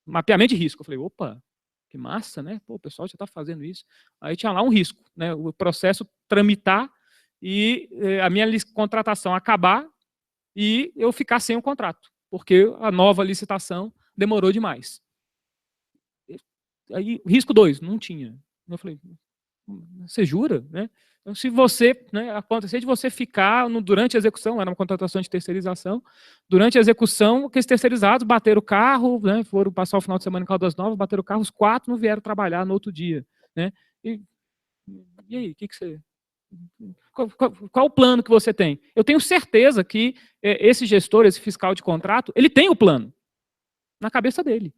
mapeamento de risco. Eu falei, opa, que massa, né? Pô, o pessoal já está fazendo isso. Aí tinha lá um risco, né? O processo tramitar e a minha contratação acabar e eu ficar sem o contrato, porque a nova licitação demorou demais. Aí, risco 2, não tinha. Eu falei, você jura, né? Então, se você, acontecer de você ficar durante a execução, era uma contratação de terceirização, durante a execução, aqueles terceirizados bateram o carro, né, foram passar o final de semana em Caldas Novas, bateram o carro, os 4 não vieram trabalhar no outro dia, né? E aí, o que você... Qual o plano que você tem? Eu tenho certeza que esse gestor, esse fiscal de contrato, ele tem o plano na cabeça dele.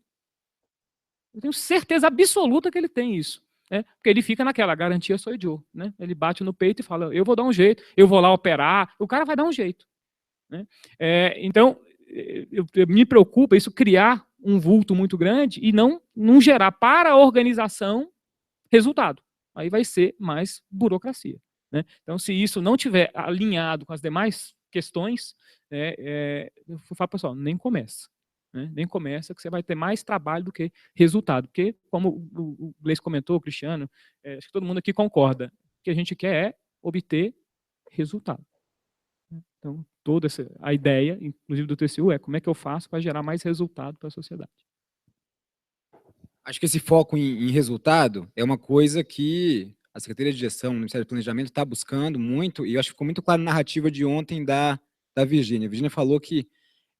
Eu tenho certeza absoluta que ele tem isso. Porque ele fica naquela, garantia sou eu, né? Ele bate no peito e fala, eu vou dar um jeito, eu vou lá operar, o cara vai dar um jeito, né? Então, me preocupa isso criar um vulto muito grande e não gerar para a organização resultado. Aí vai ser mais burocracia, né? Então, se isso não tiver alinhado com as demais questões, eu falo, pessoal, nem começa. Nem começa, que você vai ter mais trabalho do que resultado. Porque, como o Gleison comentou, o Cristiano, acho que todo mundo aqui concorda, o que a gente quer é obter resultado. Então, toda a ideia, inclusive do TCU, é como é que eu faço para gerar mais resultado para a sociedade. Acho que esse foco em resultado é uma coisa que a Secretaria de Gestão, o Ministério do Planejamento, está buscando muito, e eu acho que ficou muito claro na narrativa de ontem da Virgínia. A Virgínia falou que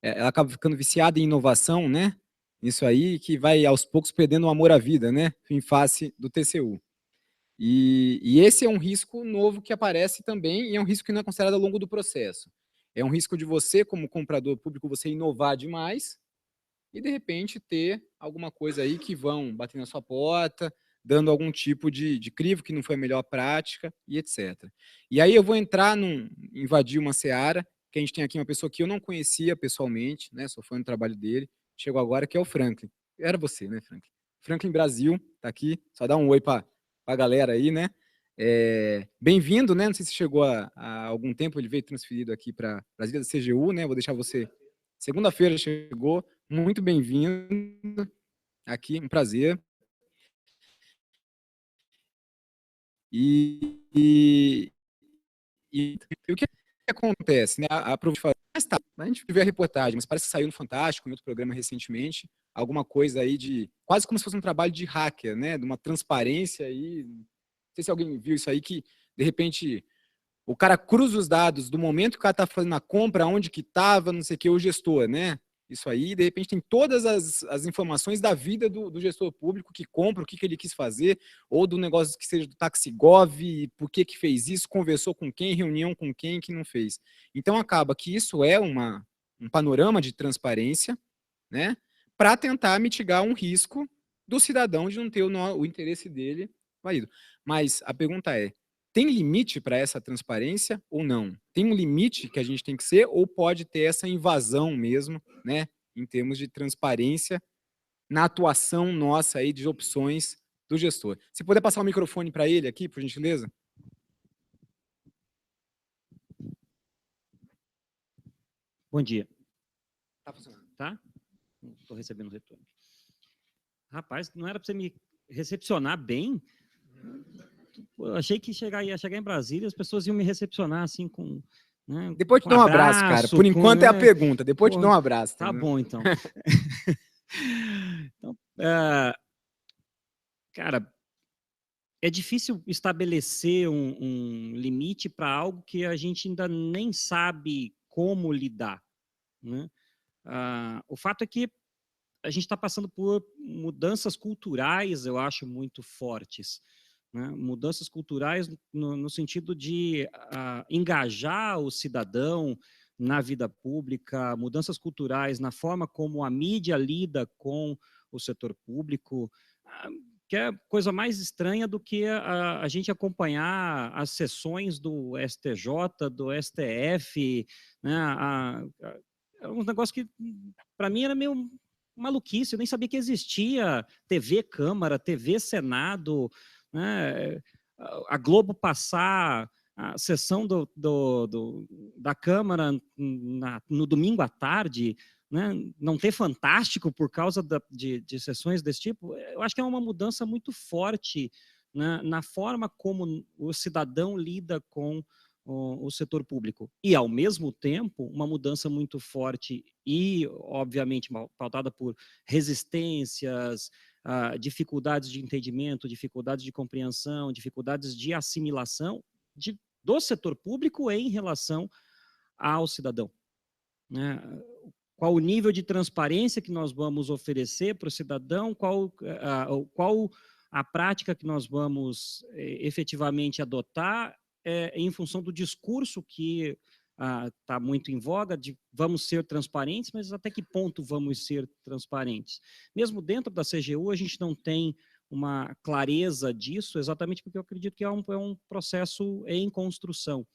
ela acaba ficando viciada em inovação, né? Isso aí, que vai aos poucos perdendo o amor à vida, né? Em face do TCU. E esse é um risco novo que aparece também, e é um risco que não é considerado ao longo do processo. É um risco de você, como comprador público, você inovar demais e, de repente, ter alguma coisa aí que vão bater na sua porta, dando algum tipo de crivo que não foi a melhor prática, e etc. E aí eu vou invadir uma seara, que a gente tem aqui uma pessoa que eu não conhecia pessoalmente, né? Sou fã do trabalho dele, chegou agora, que é o Franklin. Era você, né, Franklin? Franklin Brasil, tá aqui, só dá um oi para a galera aí, né? Bem-vindo, né? Não sei se chegou há algum tempo, ele veio transferido aqui para Brasília da CGU, né? Vou deixar você... Segunda-feira chegou, muito bem-vindo aqui, um prazer. E E o que acontece, né? A gente viu a reportagem, mas parece que saiu no Fantástico, em outro programa recentemente, alguma coisa aí de, quase como se fosse um trabalho de hacker, né? De uma transparência aí, não sei se alguém viu isso aí, que de repente o cara cruza os dados do momento que o cara tá fazendo a compra, onde que tava, não sei o que, o gestor, né? Isso aí, de repente, tem todas as informações da vida do gestor público que compra, o que ele quis fazer, ou do negócio que seja do Taxigov, por que fez isso, conversou com quem, reunião com quem que não fez. Então, acaba que isso é um panorama de transparência, né, para tentar mitigar um risco do cidadão de não ter o interesse dele válido. Mas a pergunta é, tem limite para essa transparência ou não? Tem um limite que a gente tem que ser ou pode ter essa invasão mesmo, né, em termos de transparência na atuação nossa aí de opções do gestor? Se puder passar o microfone para ele aqui, por gentileza. Bom dia. Tá funcionando. Tá? Estou recebendo retorno. Rapaz, não era para você me recepcionar bem? Eu achei que ia chegar em Brasília, as pessoas iam me recepcionar assim com... Né, depois te dou um abraço, cara. Por enquanto é a pergunta. Depois te dou um abraço. Tá bom, então. Então, cara, é difícil estabelecer um limite para algo que a gente ainda nem sabe como lidar, né? O fato é que a gente está passando por mudanças culturais, eu acho, muito fortes, né? Mudanças culturais no sentido de engajar o cidadão na vida pública, mudanças culturais na forma como a mídia lida com o setor público, que é coisa mais estranha do que a gente acompanhar as sessões do STJ, do STF, né? É um negócio que, para mim, era meio maluquice, eu nem sabia que existia TV Câmara, TV Senado, né? A Globo passar a sessão da Câmara no domingo à tarde, né? Não ter Fantástico por causa de sessões desse tipo, eu acho que é uma mudança muito forte, né, na forma como o cidadão lida com o setor público. E, ao mesmo tempo, uma mudança muito forte e, obviamente, pautada por resistências, dificuldades de entendimento, dificuldades de compreensão, dificuldades de assimilação do setor público em relação ao cidadão, né? Qual o nível de transparência que nós vamos oferecer para o cidadão, qual a prática que nós vamos efetivamente adotar em função do discurso que está muito em voga, de vamos ser transparentes, mas até que ponto vamos ser transparentes? Mesmo dentro da CGU, a gente não tem uma clareza disso, exatamente porque eu acredito que é um processo em construção,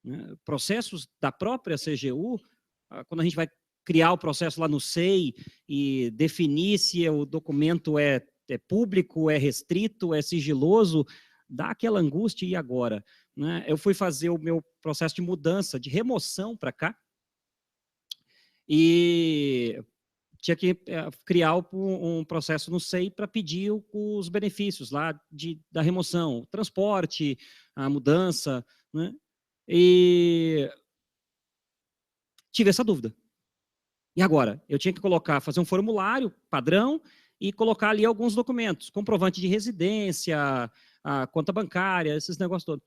né? Processos da própria CGU, quando a gente vai criar o processo lá no SEI e definir se o documento é público, é restrito, é sigiloso, dá aquela angústia, e agora, né? Eu fui fazer o meu processo de mudança, de remoção para cá, e tinha que criar um processo no SEI para pedir os benefícios lá da remoção, o transporte, a mudança, né? E tive essa dúvida. E agora? Eu tinha que fazer um formulário padrão e colocar ali alguns documentos, comprovante de residência, a conta bancária, esses negócios todos.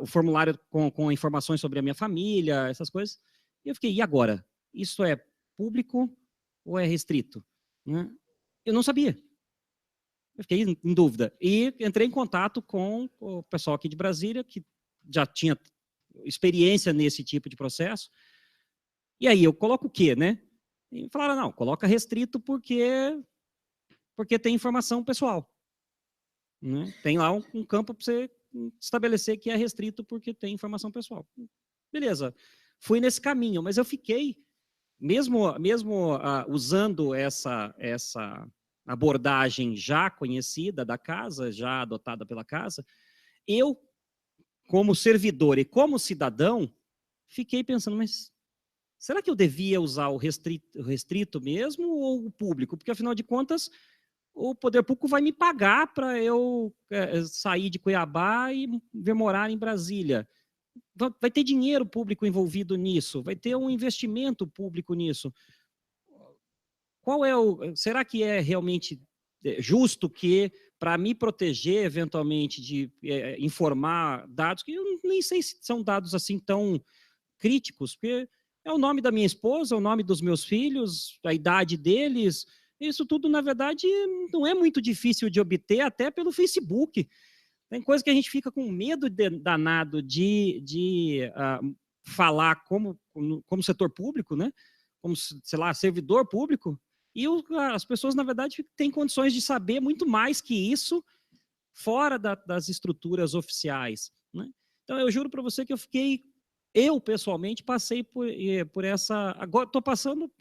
O formulário com informações sobre a minha família, essas coisas. E eu fiquei, e agora? Isso é público ou é restrito? Né? Eu não sabia. Eu fiquei em dúvida. E entrei em contato com o pessoal aqui de Brasília, que já tinha experiência nesse tipo de processo. E aí, eu coloco o quê, né? E falaram, não, coloca restrito porque tem informação pessoal, né? Tem lá um campo para você estabelecer que é restrito porque tem informação pessoal. Beleza, fui nesse caminho, mas eu fiquei, mesmo usando essa abordagem já conhecida da casa, já adotada pela casa, eu, como servidor e como cidadão, fiquei pensando, mas será que eu devia usar o restrito mesmo ou o público? Porque, afinal de contas, o poder público vai me pagar para eu sair de Cuiabá e vir morar em Brasília. Vai ter dinheiro público envolvido nisso, vai ter um investimento público nisso. Será que é realmente justo que, para me proteger eventualmente de informar dados, que eu nem sei se são dados assim tão críticos, porque é o nome da minha esposa, o nome dos meus filhos, a idade deles, isso tudo, na verdade, não é muito difícil de obter, até pelo Facebook. Tem coisa que a gente fica com medo danado de falar como setor público, né? Como, sei lá, servidor público, e as pessoas, na verdade, têm condições de saber muito mais que isso fora das estruturas oficiais, né? Então, eu juro para você que eu pessoalmente passei por essa... Agora, estou passando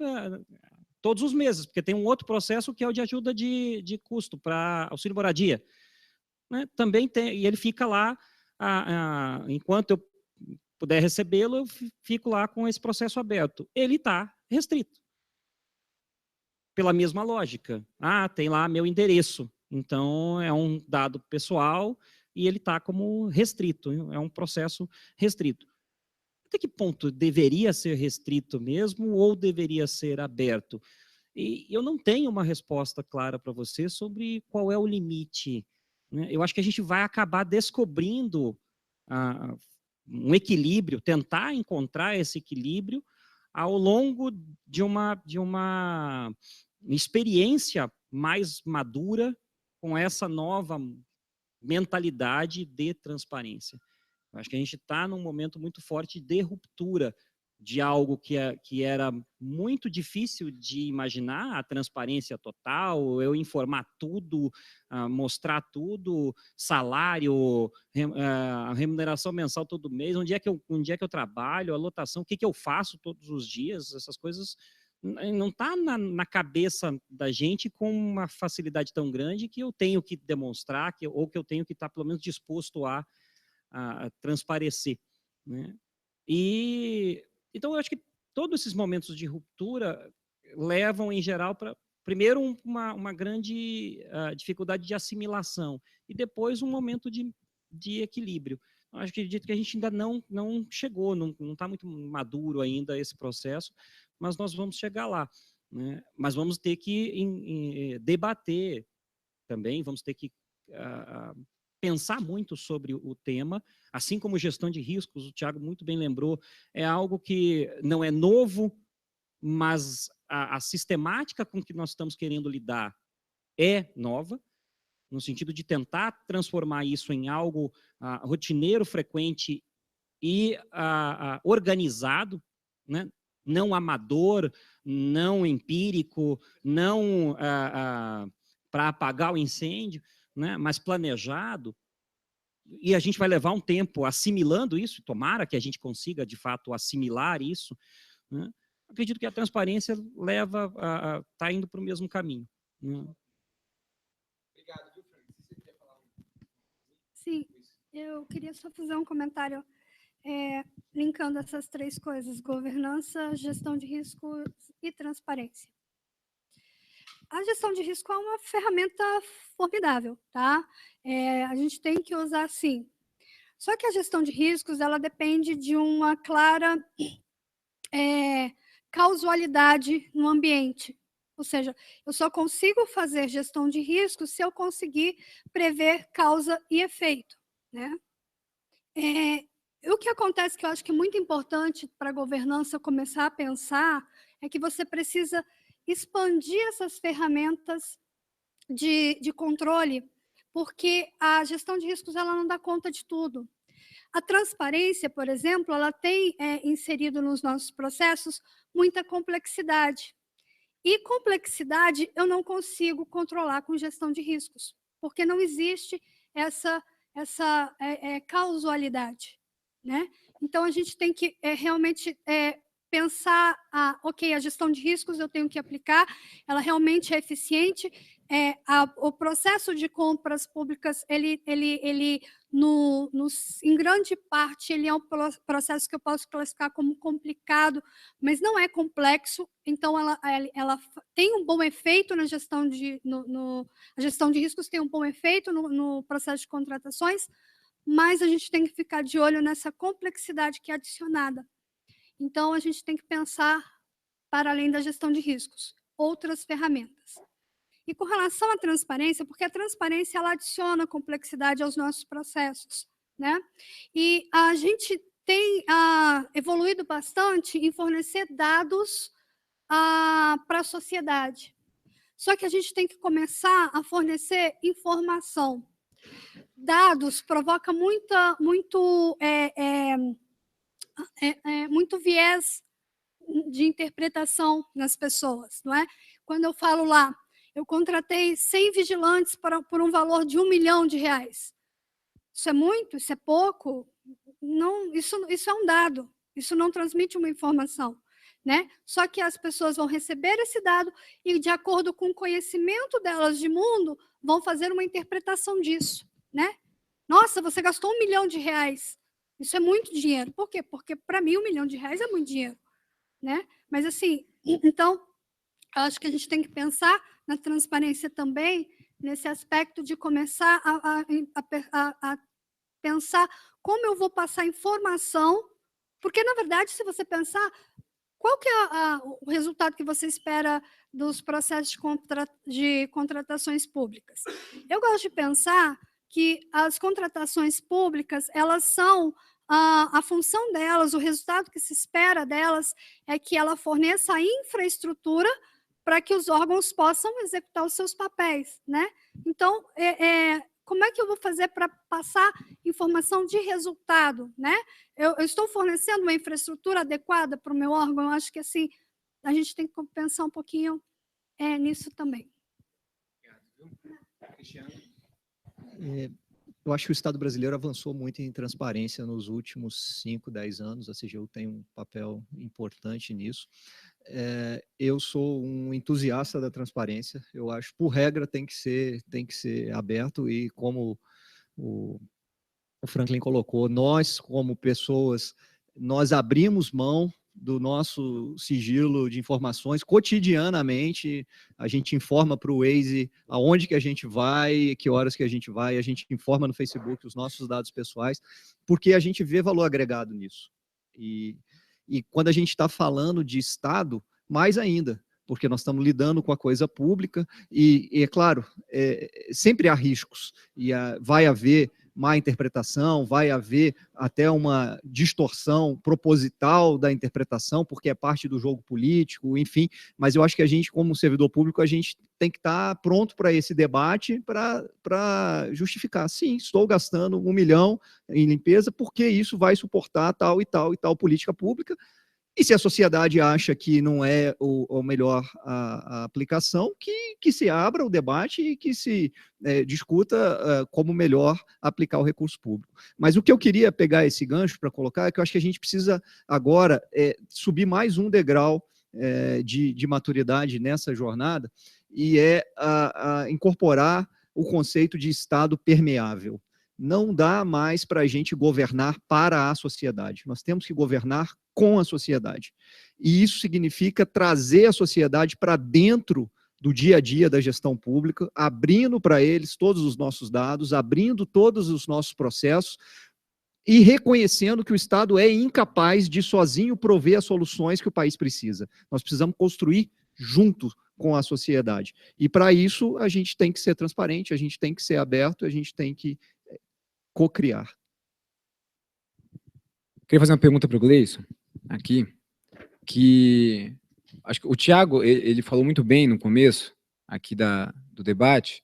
todos os meses, porque tem um outro processo que é o de ajuda de custo para auxílio moradia, né? Também tem, e ele fica lá, enquanto eu puder recebê-lo, eu fico lá com esse processo aberto. Ele está restrito. Pela mesma lógica. Tem lá meu endereço. Então, é um dado pessoal e ele está como restrito. É um processo restrito. Até que ponto deveria ser restrito mesmo ou deveria ser aberto? E eu não tenho uma resposta clara para você sobre qual é o limite, né? Eu acho que a gente vai acabar descobrindo um equilíbrio, tentar encontrar esse equilíbrio ao longo de uma experiência mais madura com essa nova mentalidade de transparência. Eu acho que a gente está num momento muito forte de ruptura de algo que era muito difícil de imaginar, a transparência total, eu informar tudo, mostrar tudo, salário, remuneração mensal todo mês, onde é que eu trabalho, a lotação, o que eu faço todos os dias, essas coisas não está na cabeça da gente com uma facilidade tão grande que eu tenho que demonstrar, ou que eu tenho que estar pelo menos disposto a transparecer, né? Então, eu acho que todos esses momentos de ruptura levam, em geral, para, primeiro, uma grande dificuldade de assimilação, e depois um momento de equilíbrio. Eu acredito que a gente ainda não chegou, não está muito maduro ainda esse processo, mas nós vamos chegar lá, né? Mas vamos ter que debater também, vamos ter que pensar muito sobre o tema, assim como gestão de riscos, o Thiago muito bem lembrou, é algo que não é novo, mas a sistemática com que nós estamos querendo lidar é nova, no sentido de tentar transformar isso em algo rotineiro, frequente e organizado, né? Não amador, não empírico, não para apagar o incêndio, né? Mas planejado, e a gente vai levar um tempo assimilando isso, tomara que a gente consiga, de fato, assimilar isso, né? Acredito que a transparência está indo para o mesmo caminho, né? Obrigado, viu, Frank? Se você quer falar Sim, eu queria só fazer um comentário linkando essas três coisas: governança, gestão de risco e transparência. A gestão de risco é uma ferramenta formidável, tá? A gente tem que usar, sim. Só que a gestão de riscos, ela depende de uma clara causalidade no ambiente. Ou seja, eu só consigo fazer gestão de riscos se eu conseguir prever causa e efeito, né? O que acontece, que eu acho que é muito importante para a governança começar a pensar, é que você precisa expandir essas ferramentas de controle, porque a gestão de riscos ela não dá conta de tudo. A transparência, por exemplo, ela tem inserido nos nossos processos muita complexidade. E complexidade eu não consigo controlar com gestão de riscos, porque não existe essa causalidade, né? Então, a gente tem que realmente pensar, ok, a gestão de riscos eu tenho que aplicar, ela realmente é eficiente, o processo de compras públicas, em grande parte, ele é um processo que eu posso classificar como complicado, mas não é complexo, então ela tem um bom efeito na gestão a gestão de riscos tem um bom efeito no processo de contratações, mas a gente tem que ficar de olho nessa complexidade que é adicionada. Então, a gente tem que pensar, para além da gestão de riscos, outras ferramentas. E com relação à transparência, porque a transparência ela adiciona complexidade aos nossos processos, né? E a gente tem evoluído bastante em fornecer dados para a sociedade. Só que a gente tem que começar a fornecer informação. Dados provoca muito viés de interpretação nas pessoas, não é? Quando eu falo lá, eu contratei 100 vigilantes por um valor de R$1 milhão. Isso é muito? Isso é pouco? Não, isso é um dado, isso não transmite uma informação, né? Só que as pessoas vão receber esse dado e, de acordo com o conhecimento delas de mundo, vão fazer uma interpretação disso, né? Nossa, você gastou R$1 milhão. Isso é muito dinheiro. Por quê? Porque, para mim, R$1 milhão é muito dinheiro, né? Mas, assim, então, acho que a gente tem que pensar na transparência também, nesse aspecto de começar a pensar como eu vou passar informação, porque, na verdade, se você pensar, qual que é o resultado que você espera dos processos de contratações públicas? Eu gosto de pensar que as contratações públicas, elas são, a função delas, o resultado que se espera delas é que ela forneça a infraestrutura para que os órgãos possam executar os seus papéis, né? Então, como é que eu vou fazer para passar informação de resultado, né? Eu estou fornecendo uma infraestrutura adequada para o meu órgão? Eu acho que, assim, a gente tem que pensar um pouquinho nisso também. Cristiano. Eu acho que o Estado brasileiro avançou muito em transparência nos últimos 5, 10 anos, a CGU tem um papel importante nisso. Eu sou um entusiasta da transparência, eu acho, por regra, tem que ser aberto, e como o Franklin colocou, nós, como pessoas, nós abrimos mão do nosso sigilo de informações cotidianamente. A gente informa para o Waze aonde que a gente vai, que horas que a gente vai, a gente informa no Facebook os nossos dados pessoais, porque a gente vê valor agregado nisso. E quando a gente está falando de Estado, mais ainda, porque nós estamos lidando com a coisa pública, e é claro, sempre há riscos, e vai haver má interpretação, vai haver até uma distorção proposital da interpretação, porque é parte do jogo político, enfim, mas eu acho que a gente, como servidor público, a gente tem que estar pronto para esse debate, para justificar, sim, estou gastando R$1 milhão em limpeza, porque isso vai suportar tal e tal e tal política pública. E se a sociedade acha que não é o melhor a aplicação, que se abra o debate e que se discuta como melhor aplicar o recurso público. Mas o que eu queria pegar esse gancho para colocar é que eu acho que a gente precisa agora subir mais um degrau de maturidade nessa jornada, e incorporar o conceito de Estado permeável. Não dá mais para a gente governar para a sociedade. Nós temos que governar com a sociedade. E isso significa trazer a sociedade para dentro do dia a dia da gestão pública, abrindo para eles todos os nossos dados, abrindo todos os nossos processos e reconhecendo que o Estado é incapaz de sozinho prover as soluções que o país precisa. Nós precisamos construir junto com a sociedade. E para isso a gente tem que ser transparente, a gente tem que ser aberto, a gente tem que co-criar. Queria fazer uma pergunta para o Gleison, aqui, que acho que o Thiago, ele falou muito bem no começo, aqui do debate,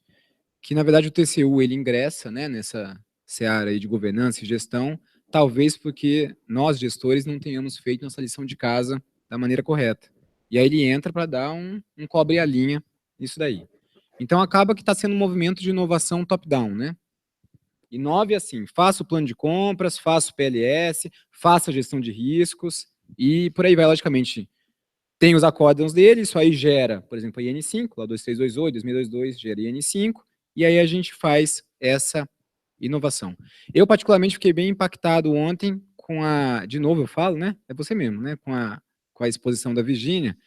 que, na verdade, o TCU, ele ingressa, né, nessa seara aí de governança e gestão, talvez porque nós, gestores, não tenhamos feito nossa lição de casa da maneira correta. E aí ele entra para dar um cobre a linha nisso daí. Então, acaba que está sendo um movimento de inovação top-down, né? Inove assim, faça o plano de compras, faça o PLS, faça a gestão de riscos, e por aí vai, logicamente, tem os acórdãos dele, isso aí gera, por exemplo, a IN5, lá 2328, 2022, gera IN5, e aí a gente faz essa inovação. Eu, particularmente, fiquei bem impactado ontem com de novo eu falo, né? É você mesmo, né? Com a exposição da Virgínia,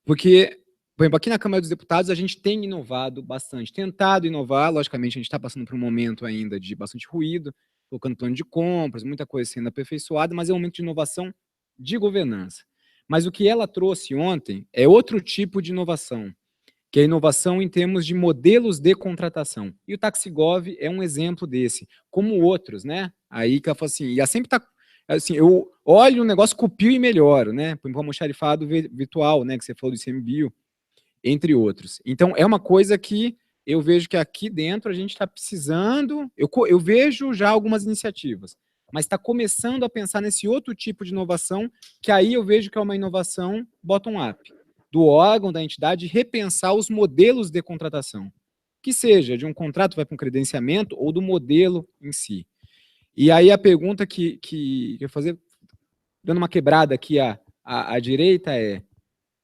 porque, por exemplo, aqui na Câmara dos Deputados a gente tem inovado bastante, tentado inovar, logicamente a gente está passando por um momento ainda de bastante ruído, colocando plano de compras, muita coisa sendo aperfeiçoada, mas é um momento de inovação de governança. Mas o que ela trouxe ontem é outro tipo de inovação, que é a inovação em termos de modelos de contratação. E o Taxigov é um exemplo desse, como outros, né? Aí que ela falou assim, e ela sempre está, assim, eu olho um negócio, copio e melhoro, né? Por exemplo, o almoxarifado virtual, né? Que você falou do ICMBio, entre outros. Então, é uma coisa que eu vejo que aqui dentro a gente está precisando, eu vejo já algumas iniciativas, mas está começando a pensar nesse outro tipo de inovação, que aí eu vejo que é uma inovação bottom-up, do órgão, da entidade, repensar os modelos de contratação, que seja de um contrato vai para um credenciamento ou do modelo em si. E aí a pergunta que eu fazer, dando uma quebrada aqui à direita, é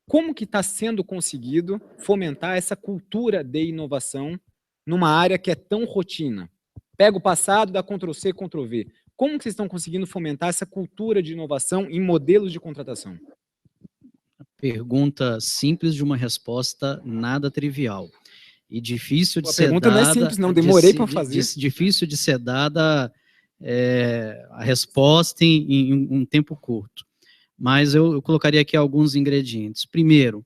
como que está sendo conseguido fomentar essa cultura de inovação numa área que é tão rotina? Pega o passado, dá Ctrl+C, Ctrl+V. Como que vocês estão conseguindo fomentar essa cultura de inovação em modelos de contratação? Pergunta simples de uma resposta nada trivial. E difícil de A ser pergunta dada... não é simples, não. Demorei para fazer. Difícil de ser dada a resposta em um tempo curto. Mas eu colocaria aqui alguns ingredientes. Primeiro,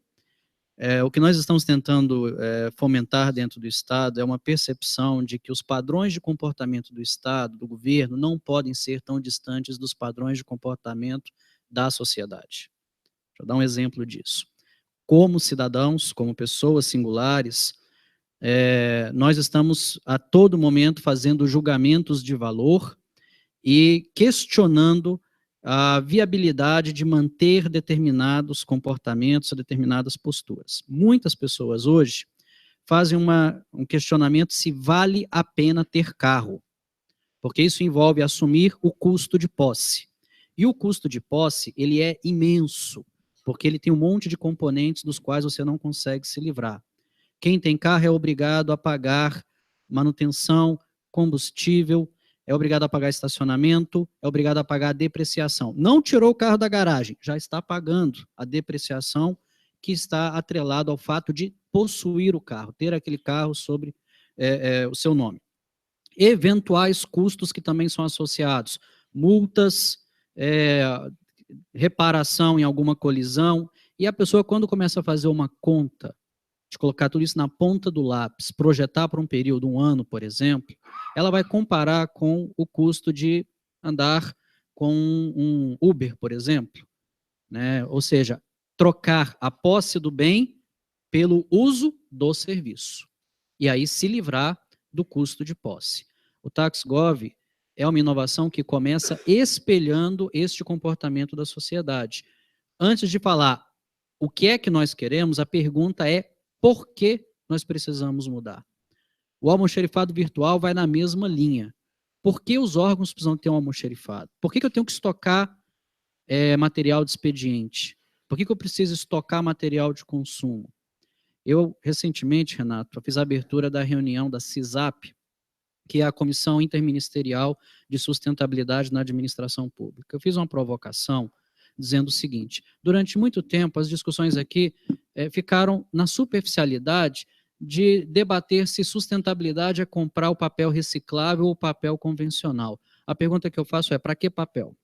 o que nós estamos tentando fomentar dentro do Estado é uma percepção de que os padrões de comportamento do Estado, do governo, não podem ser tão distantes dos padrões de comportamento da sociedade. Deixa eu dar um exemplo disso. Como cidadãos, como pessoas singulares, nós estamos a todo momento fazendo julgamentos de valor e questionando a viabilidade de manter determinados comportamentos, determinadas posturas. Muitas pessoas hoje fazem um questionamento se vale a pena ter carro, porque isso envolve assumir o custo de posse. E o custo de posse, ele é imenso, porque ele tem um monte de componentes dos quais você não consegue se livrar. Quem tem carro é obrigado a pagar manutenção, combustível, é obrigado a pagar estacionamento, é obrigado a pagar a depreciação. Não tirou o carro da garagem, já está pagando a depreciação que está atrelado ao fato de possuir o carro, ter aquele carro sobre o seu nome. Eventuais custos que também são associados, multas, reparação em alguma colisão, e a pessoa, quando começa a fazer uma conta, de colocar tudo isso na ponta do lápis, projetar para um período, 1 ano, por exemplo, ela vai comparar com o custo de andar com um Uber, por exemplo, né? Ou seja, trocar a posse do bem pelo uso do serviço. E aí se livrar do custo de posse. O Taxigov é uma inovação que começa espelhando este comportamento da sociedade. Antes de falar o que é que nós queremos, a pergunta é por que nós precisamos mudar? O almoxarifado virtual vai na mesma linha. Por que os órgãos precisam ter um almoxarifado? Por que eu tenho que estocar material de expediente? Por que eu preciso estocar material de consumo? Eu, recentemente, Renato, fiz a abertura da reunião da CISAP, que é a Comissão Interministerial de Sustentabilidade na Administração Pública. Eu fiz uma provocação dizendo o seguinte: durante muito tempo as discussões aqui ficaram na superficialidade de debater se sustentabilidade é comprar o papel reciclável ou o papel convencional. A pergunta que eu faço é: para que papel?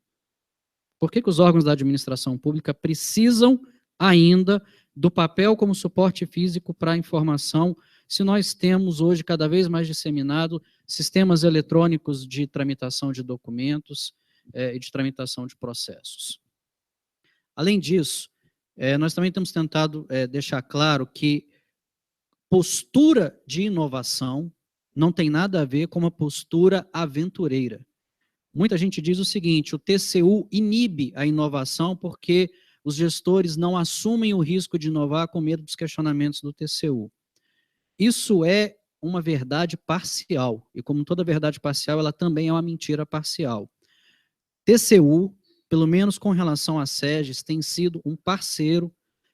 Por que os órgãos da administração pública precisam ainda do papel como suporte físico para a informação, se nós temos hoje cada vez mais disseminado sistemas eletrônicos de tramitação de documentos e de tramitação de processos? Além disso, nós também temos tentado deixar claro que postura de inovação não tem nada a ver com uma postura aventureira. Muita gente diz o seguinte: o TCU inibe a inovação porque os gestores não assumem o risco de inovar com medo dos questionamentos do TCU. Isso é uma verdade parcial, e como toda verdade parcial, ela também é uma mentira parcial. TCU, pelo menos com relação à SEGES, tem sido um parceiro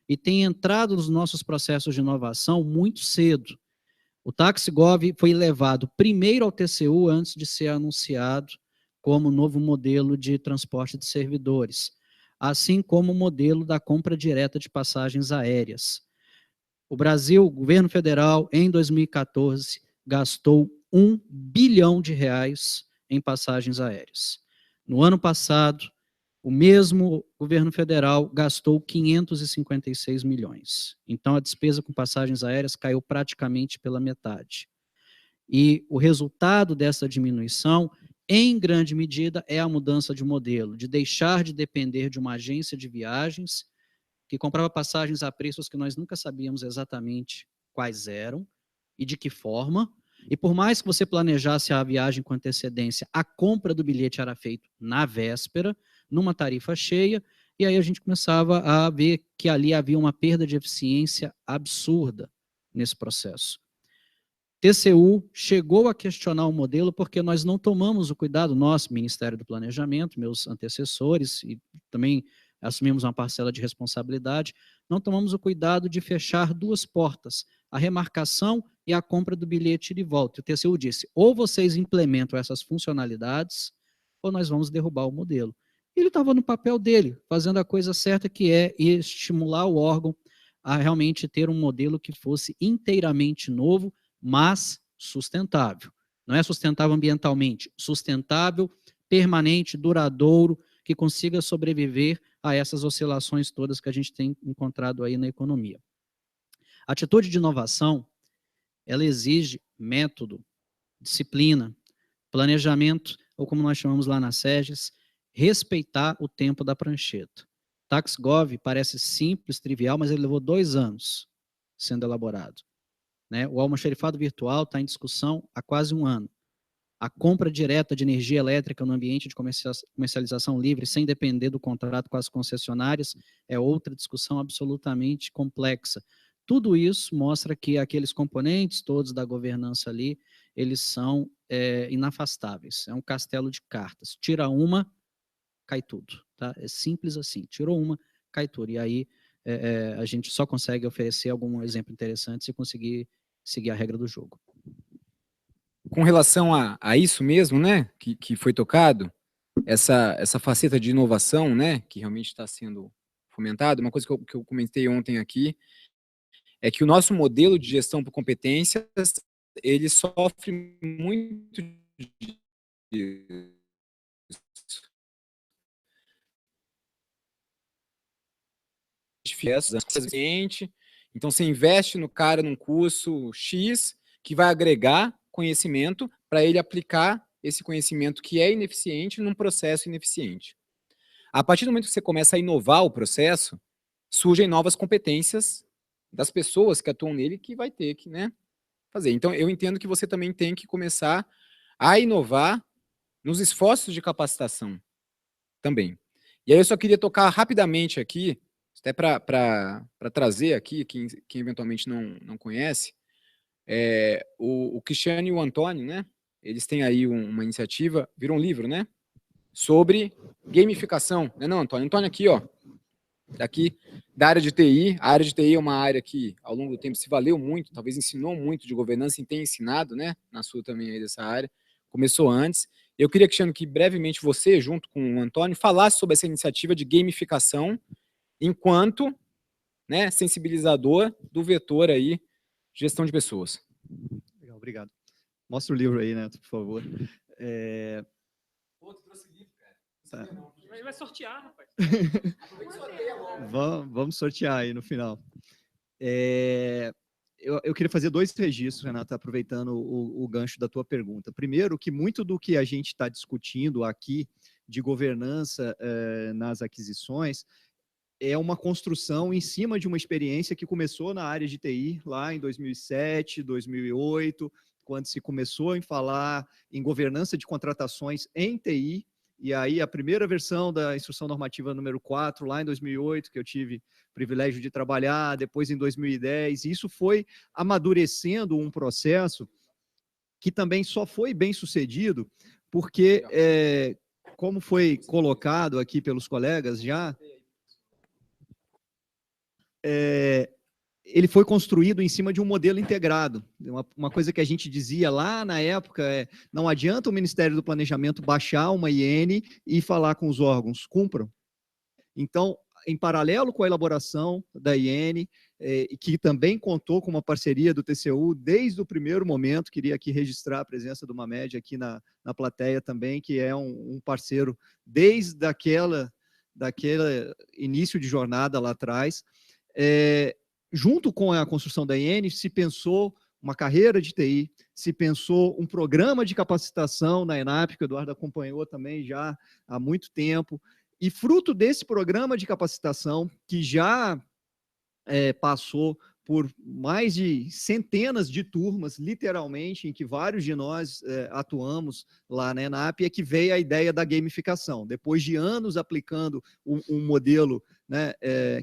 e tem entrado nos nossos processos de inovação muito cedo. O TaxiGov foi levado primeiro ao TCU antes de ser anunciado como novo modelo de transporte de servidores, assim como o modelo da compra direta de passagens aéreas. O Brasil, o governo federal, em 2014, gastou R$ 1 bilhão em passagens aéreas. No ano passado, o mesmo governo federal gastou 556 milhões. Então, a despesa com passagens aéreas caiu praticamente pela metade. E o resultado dessa diminuição, em grande medida, é a mudança de modelo, de deixar de depender de uma agência de viagens que comprava passagens a preços que nós nunca sabíamos exatamente quais eram e de que forma. E por mais que você planejasse a viagem com antecedência, a compra do bilhete era feita na véspera, numa tarifa cheia, e aí a gente começava a ver que ali havia uma perda de eficiência absurda nesse processo. TCU chegou a questionar o modelo porque nós não tomamos o cuidado, nós, Ministério do Planejamento, meus antecessores, e também assumimos uma parcela de responsabilidade, não tomamos o cuidado de fechar duas portas, a remarcação e a compra do bilhete de volta. O TCU disse, ou vocês implementam essas funcionalidades, ou nós vamos derrubar o modelo. Ele estava no papel dele, fazendo a coisa certa, que é estimular o órgão a realmente ter um modelo que fosse inteiramente novo, mas sustentável. Não é sustentável ambientalmente, sustentável, permanente, duradouro, que consiga sobreviver a essas oscilações todas que a gente tem encontrado aí na economia. A atitude de inovação, ela exige método, disciplina, planejamento, ou como nós chamamos lá na SEGES, respeitar o tempo da prancheta. TaxiGov parece simples, trivial, mas ele levou 2 anos sendo elaborado. Né? O almoxarifado virtual está em discussão há quase 1 ano. A compra direta de energia elétrica no ambiente de comercialização livre, sem depender do contrato com as concessionárias, é outra discussão absolutamente complexa. Tudo isso mostra que aqueles componentes todos da governança ali, eles são inafastáveis. É um castelo de cartas. Tira uma, cai tudo. Tá? É simples assim. Tirou uma, cai tudo. E aí a gente só consegue oferecer algum exemplo interessante se conseguir seguir a regra do jogo. Com relação a isso mesmo, né, que foi tocado, essa faceta de inovação, né, que realmente está sendo fomentada, uma coisa que eu comentei ontem aqui, é que o nosso modelo de gestão por competências, ele sofre muito disso. Então, você investe no cara num curso X, que vai agregar conhecimento para ele aplicar esse conhecimento que é ineficiente num processo ineficiente. A partir do momento que você começa a inovar o processo, surgem novas competências das pessoas que atuam nele que vai ter que, né, fazer. Então, eu entendo que você também tem que começar a inovar nos esforços de capacitação também. E aí eu só queria tocar rapidamente aqui, até para trazer aqui, quem eventualmente não conhece, o Cristiano e o Antônio, né? Eles têm aí uma iniciativa, virou um livro, né? Sobre gamificação, né, não, Antônio? Antônio aqui, ó, daqui da área de TI. A área de TI é uma área que, ao longo do tempo, se valeu muito, talvez ensinou muito de governança e tem ensinado, né? Na sua também aí dessa área. Começou antes. Eu queria, Cristiano, que brevemente você, junto com o Antônio, falasse sobre essa iniciativa de gamificação enquanto, né, sensibilizador do vetor aí, gestão de pessoas. Legal, obrigado. Mostra o livro aí, Neto, por favor. Pô, tu trouxe livro, cara. Tá. Ele vai sortear, rapaz. Vamos sortear aí no final. Eu queria fazer 2 registros, Renata, aproveitando o gancho da tua pergunta. Primeiro, que muito do que a gente está discutindo aqui de governança nas aquisições é uma construção em cima de uma experiência que começou na área de TI, lá em 2007, 2008, quando se começou a falar em governança de contratações em TI, e aí a primeira versão da Instrução Normativa número 4, lá em 2008, que eu tive o privilégio de trabalhar, depois em 2010, e isso foi amadurecendo um processo que também só foi bem sucedido, porque, como foi colocado aqui pelos colegas já, ele foi construído em cima de um modelo integrado. Uma coisa que a gente dizia lá na época é: não adianta o Ministério do Planejamento baixar uma IN e falar com os órgãos, cumpram. Então, em paralelo com a elaboração da IN, que também contou com uma parceria do TCU desde o primeiro momento, queria aqui registrar a presença do Mamed aqui na plateia também, que é um parceiro desde daquele início de jornada lá atrás. Junto com a construção da IN, se pensou uma carreira de TI, se pensou um programa de capacitação na ENAP, que o Eduardo acompanhou também já há muito tempo, e fruto desse programa de capacitação, que já passou por mais de centenas de turmas, literalmente, em que vários de nós atuamos lá na ENAP, é que veio a ideia da gamificação. Depois de anos aplicando um modelo, né,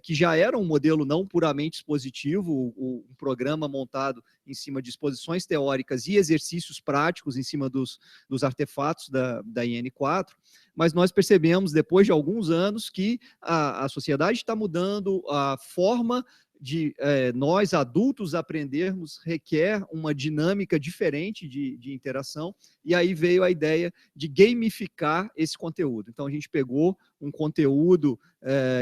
que já era um modelo não puramente expositivo, um programa montado em cima de exposições teóricas e exercícios práticos em cima dos artefatos da IN4, mas nós percebemos, depois de alguns anos, que a sociedade está mudando, a forma de nós adultos aprendermos requer uma dinâmica diferente de interação, e aí veio a ideia de gamificar esse conteúdo. Então a gente pegou um conteúdo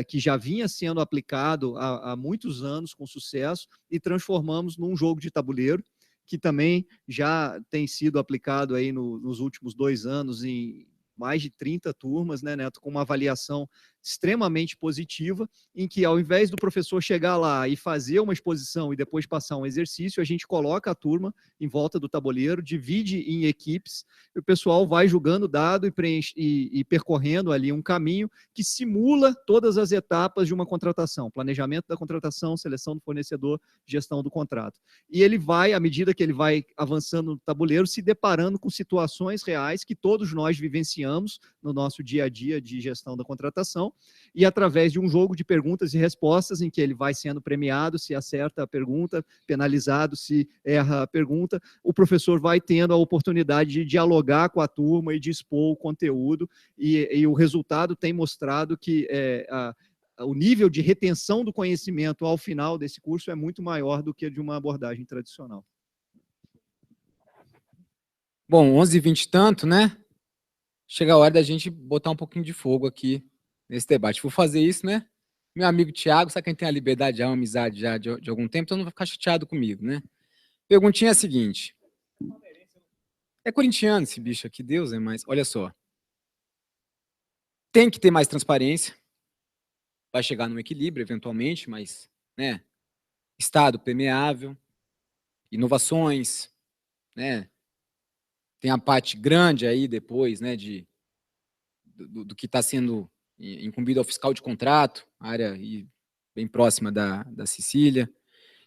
que já vinha sendo aplicado há muitos anos com sucesso e transformamos num jogo de tabuleiro, que também já tem sido aplicado aí nos últimos 2 anos em mais de 30 turmas, né, Neto, com uma avaliação extremamente positiva, em que ao invés do professor chegar lá e fazer uma exposição e depois passar um exercício, a gente coloca a turma em volta do tabuleiro, divide em equipes, e o pessoal vai julgando dado e percorrendo ali um caminho que simula todas as etapas de uma contratação: planejamento da contratação, seleção do fornecedor, gestão do contrato. E ele vai, à medida que ele vai avançando no tabuleiro, se deparando com situações reais que todos nós vivenciamos no nosso dia a dia de gestão da contratação, e através de um jogo de perguntas e respostas, em que ele vai sendo premiado se acerta a pergunta, penalizado se erra a pergunta, o professor vai tendo a oportunidade de dialogar com a turma e de expor o conteúdo, e o resultado tem mostrado que o nível de retenção do conhecimento ao final desse curso é muito maior do que de uma abordagem tradicional. Bom, 11h20 e tanto, né? Chega a hora da gente botar um pouquinho de fogo aqui nesse debate. Vou fazer isso, né? Meu amigo Tiago, sabe quem tem a liberdade, a amizade já de algum tempo, então não vai ficar chateado comigo, né? Perguntinha é a seguinte. É corintiano esse bicho aqui, Deus é mais. Olha só. Tem que ter mais transparência. Vai chegar num equilíbrio, eventualmente, mas, né? Estado permeável, inovações, né? Tem a parte grande aí depois, né, do que está sendo incumbido ao fiscal de contrato, área bem próxima da Cecília.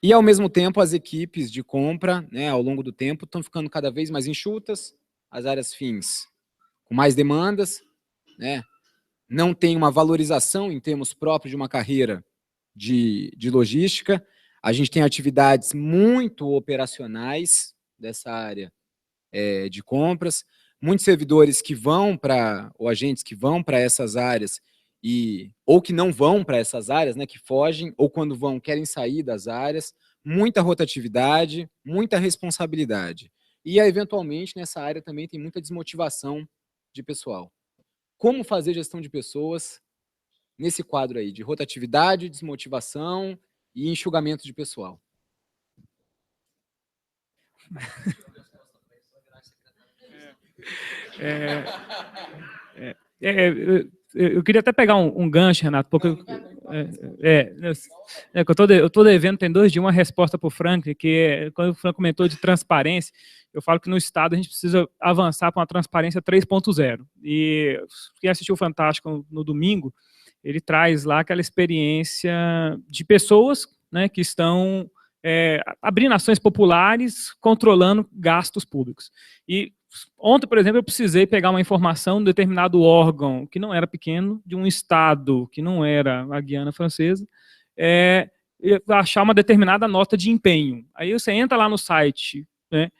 E, ao mesmo tempo, as equipes de compra, né, ao longo do tempo, estão ficando cada vez mais enxutas, as áreas fins com mais demandas, né, não tem uma valorização em termos próprios de uma carreira de logística. A gente tem atividades muito operacionais dessa área de compras, muitos servidores que vão ou agentes que vão para essas áreas, ou que não vão para essas áreas, né, que fogem, ou quando vão, querem sair das áreas, muita rotatividade, muita responsabilidade. E, eventualmente, nessa área também tem muita desmotivação de pessoal. Como fazer gestão de pessoas nesse quadro aí, de rotatividade, desmotivação e enxugamento de pessoal? Eu queria até pegar um gancho, Renato, porque eu estou devendo, tem 2 dias, uma resposta para o Frank, que quando o Frank comentou de transparência, eu falo que no Estado a gente precisa avançar para uma transparência 3.0. E quem assistiu o Fantástico no domingo, ele traz lá aquela experiência de pessoas, né, que estão abrindo ações populares, controlando gastos públicos. E ontem, por exemplo, eu precisei pegar uma informação de um determinado órgão, que não era pequeno, de um estado, que não era a Guiana Francesa, achar uma determinada nota de empenho. Aí você entra lá no site, né,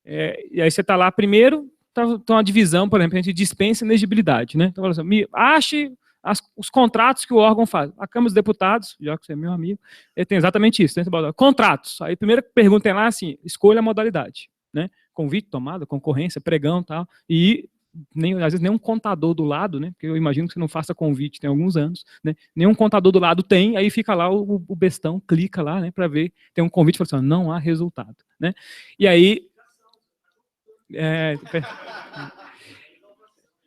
e aí você está lá, primeiro, tem uma divisão, por exemplo, entre dispensa e inegibilidade. Né? Então, assim, ache os contratos que o órgão faz. A Câmara dos Deputados, já que você é meu amigo, ele tem exatamente isso. Contratos. Aí a primeira pergunta tem lá assim, escolha a modalidade. Né? Convite, tomada, concorrência, pregão e tal. E às vezes nem um contador do lado, né? Porque eu imagino que você não faça convite tem alguns anos, né? Nenhum contador do lado tem, aí fica lá o bestão, clica lá, né? Para ver, tem um convite e fala assim, não há resultado, né? E aí...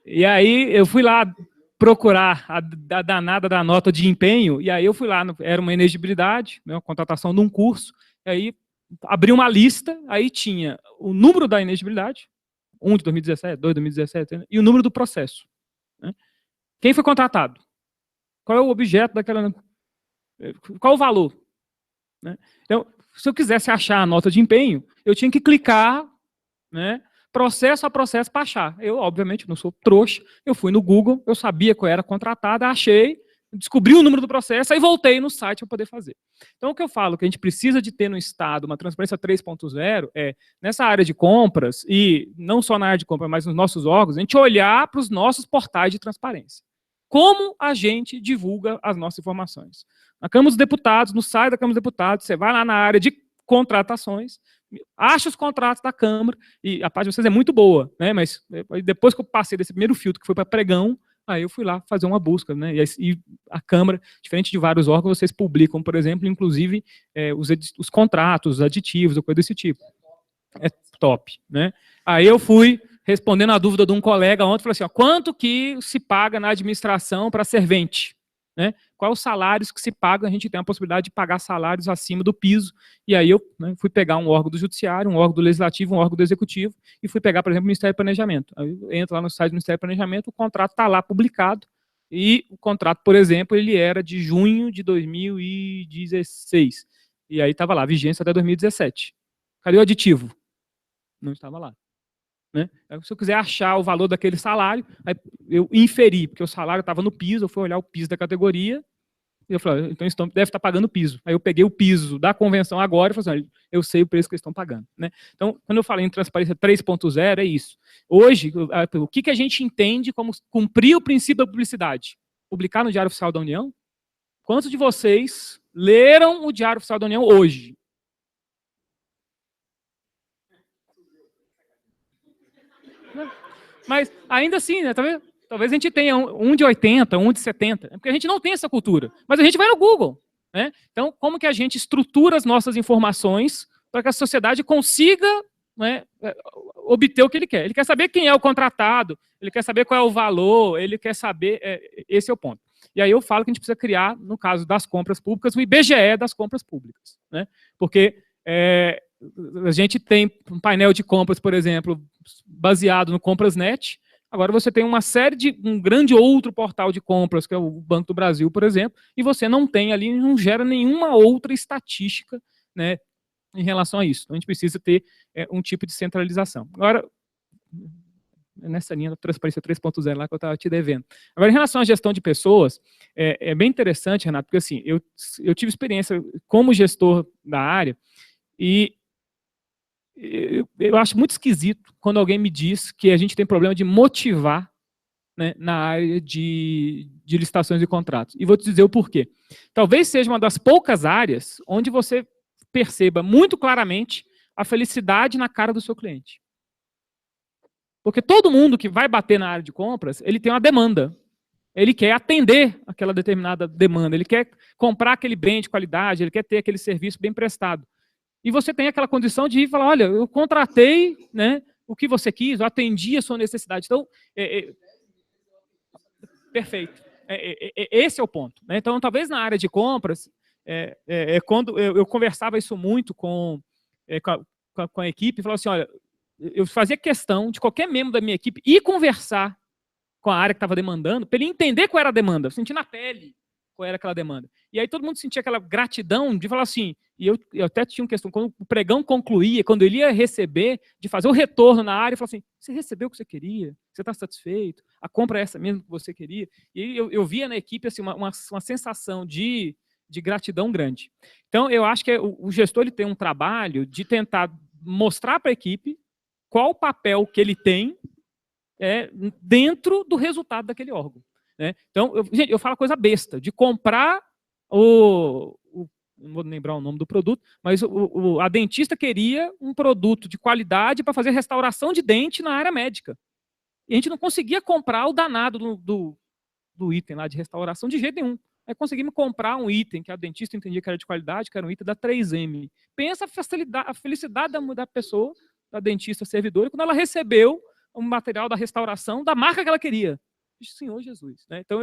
E aí eu fui lá procurar a danada da nota de empenho, e aí eu fui lá, era uma inexigibilidade, né, uma contratação de um curso, e aí abri uma lista, aí tinha o número da inexigibilidade, 1 de 2017, 2 de 2017, e o número do processo. Né? Quem foi contratado? Qual é o objeto daquela... Qual o valor? Né? Então, se eu quisesse achar a nota de empenho, eu tinha que clicar, né, processo a processo para achar. Eu, obviamente, não sou trouxa, eu fui no Google, eu sabia que eu era contratada, achei, descobri o número do processo, aí voltei no site para poder fazer. Então, o que eu falo que a gente precisa de ter no Estado uma transparência 3.0 é, nessa área de compras, e não só na área de compras, mas nos nossos órgãos, a gente olhar para os nossos portais de transparência. Como a gente divulga as nossas informações? Na Câmara dos Deputados, no site da Câmara dos Deputados, você vai lá na área de contratações, acha os contratos da Câmara, e a página de vocês é muito boa, né? Mas depois que eu passei desse primeiro filtro, que foi para pregão, aí eu fui lá fazer uma busca, né? E a Câmara, diferente de vários órgãos, vocês publicam, por exemplo, inclusive os contratos, os aditivos, ou coisa desse tipo. É top, né? Aí eu fui respondendo a dúvida de um colega ontem, falei assim, ó, quanto que se paga na administração para servente? Né? Quais os salários que se pagam? A gente tem a possibilidade de pagar salários acima do piso. E aí eu fui pegar um órgão do Judiciário, um órgão do Legislativo, um órgão do Executivo, e fui pegar, por exemplo, o Ministério do Planejamento. Aí eu entro lá no site do Ministério do Planejamento, o contrato está lá publicado, e o contrato, por exemplo, ele era de junho de 2016. E aí estava lá, vigência até 2017. Cadê o aditivo? Não estava lá. Né? Se eu quiser achar o valor daquele salário, aí eu inferi, porque o salário estava no piso, eu fui olhar o piso da categoria, e eu falei, então eles deve estar pagando piso. Aí eu peguei o piso da convenção agora e falei assim, eu sei o preço que eles estão pagando. Né? Então, quando eu falei em transparência 3.0, é isso. Hoje, o que a gente entende como cumprir o princípio da publicidade? Publicar no Diário Oficial da União? Quantos de vocês leram o Diário Oficial da União hoje? Mas ainda assim, né, talvez a gente tenha um de 80, um de 70, porque a gente não tem essa cultura. Mas a gente vai no Google. Né? Então, como que a gente estrutura as nossas informações para que a sociedade consiga, né, obter o que ele quer? Ele quer saber quem é o contratado, ele quer saber qual é o valor, ele quer saber... esse é o ponto. E aí eu falo que a gente precisa criar, no caso das compras públicas, o IBGE das compras públicas. Né? Porque... a gente tem um painel de compras, por exemplo, baseado no Comprasnet. Agora você tem um grande outro portal de compras, que é o Banco do Brasil, por exemplo, e você não tem ali, não gera nenhuma outra estatística, né, em relação a isso. Então a gente precisa ter um tipo de centralização. Agora, nessa linha da transparência 3.0 lá que eu estava te devendo. Agora, em relação à gestão de pessoas, é bem interessante, Renato, porque assim, eu tive experiência como gestor da área, e eu acho muito esquisito quando alguém me diz que a gente tem problema de motivar, né, na área de licitações e contratos. E vou te dizer o porquê. Talvez seja uma das poucas áreas onde você perceba muito claramente a felicidade na cara do seu cliente. Porque todo mundo que vai bater na área de compras, ele tem uma demanda. Ele quer atender aquela determinada demanda, ele quer comprar aquele bem de qualidade, ele quer ter aquele serviço bem prestado. E você tem aquela condição de ir e falar, olha, eu contratei, né, o que você quis, eu atendi a sua necessidade. Então, perfeito. Esse é o ponto. Né? Então, talvez na área de compras, quando eu conversava isso muito com a equipe, falava assim, olha, eu fazia questão de qualquer membro da minha equipe ir conversar com a área que estava demandando, para ele entender qual era a demanda, sentir na pele qual era aquela demanda. E aí todo mundo sentia aquela gratidão de falar assim, e eu até tinha uma questão, quando o pregão concluía, quando ele ia receber, de fazer o retorno na área, e falar assim, você recebeu o que você queria? Você está satisfeito? A compra é essa mesmo que você queria? E aí eu via na equipe assim, uma sensação de gratidão grande. Então, eu acho que o gestor ele tem um trabalho de tentar mostrar para a equipe qual o papel que ele tem dentro do resultado daquele órgão. né? Então, gente, eu falo coisa besta, de comprar não vou lembrar o nome do produto, mas a dentista queria um produto de qualidade para fazer restauração de dente na área médica. E a gente não conseguia comprar o danado do item lá de restauração de jeito nenhum. Aí conseguimos comprar um item que a dentista entendia que era de qualidade, que era um item da 3M. Pensa a felicidade da pessoa, da dentista servidora, quando ela recebeu um material da restauração da marca que ela queria. Senhor Jesus. Né? Então,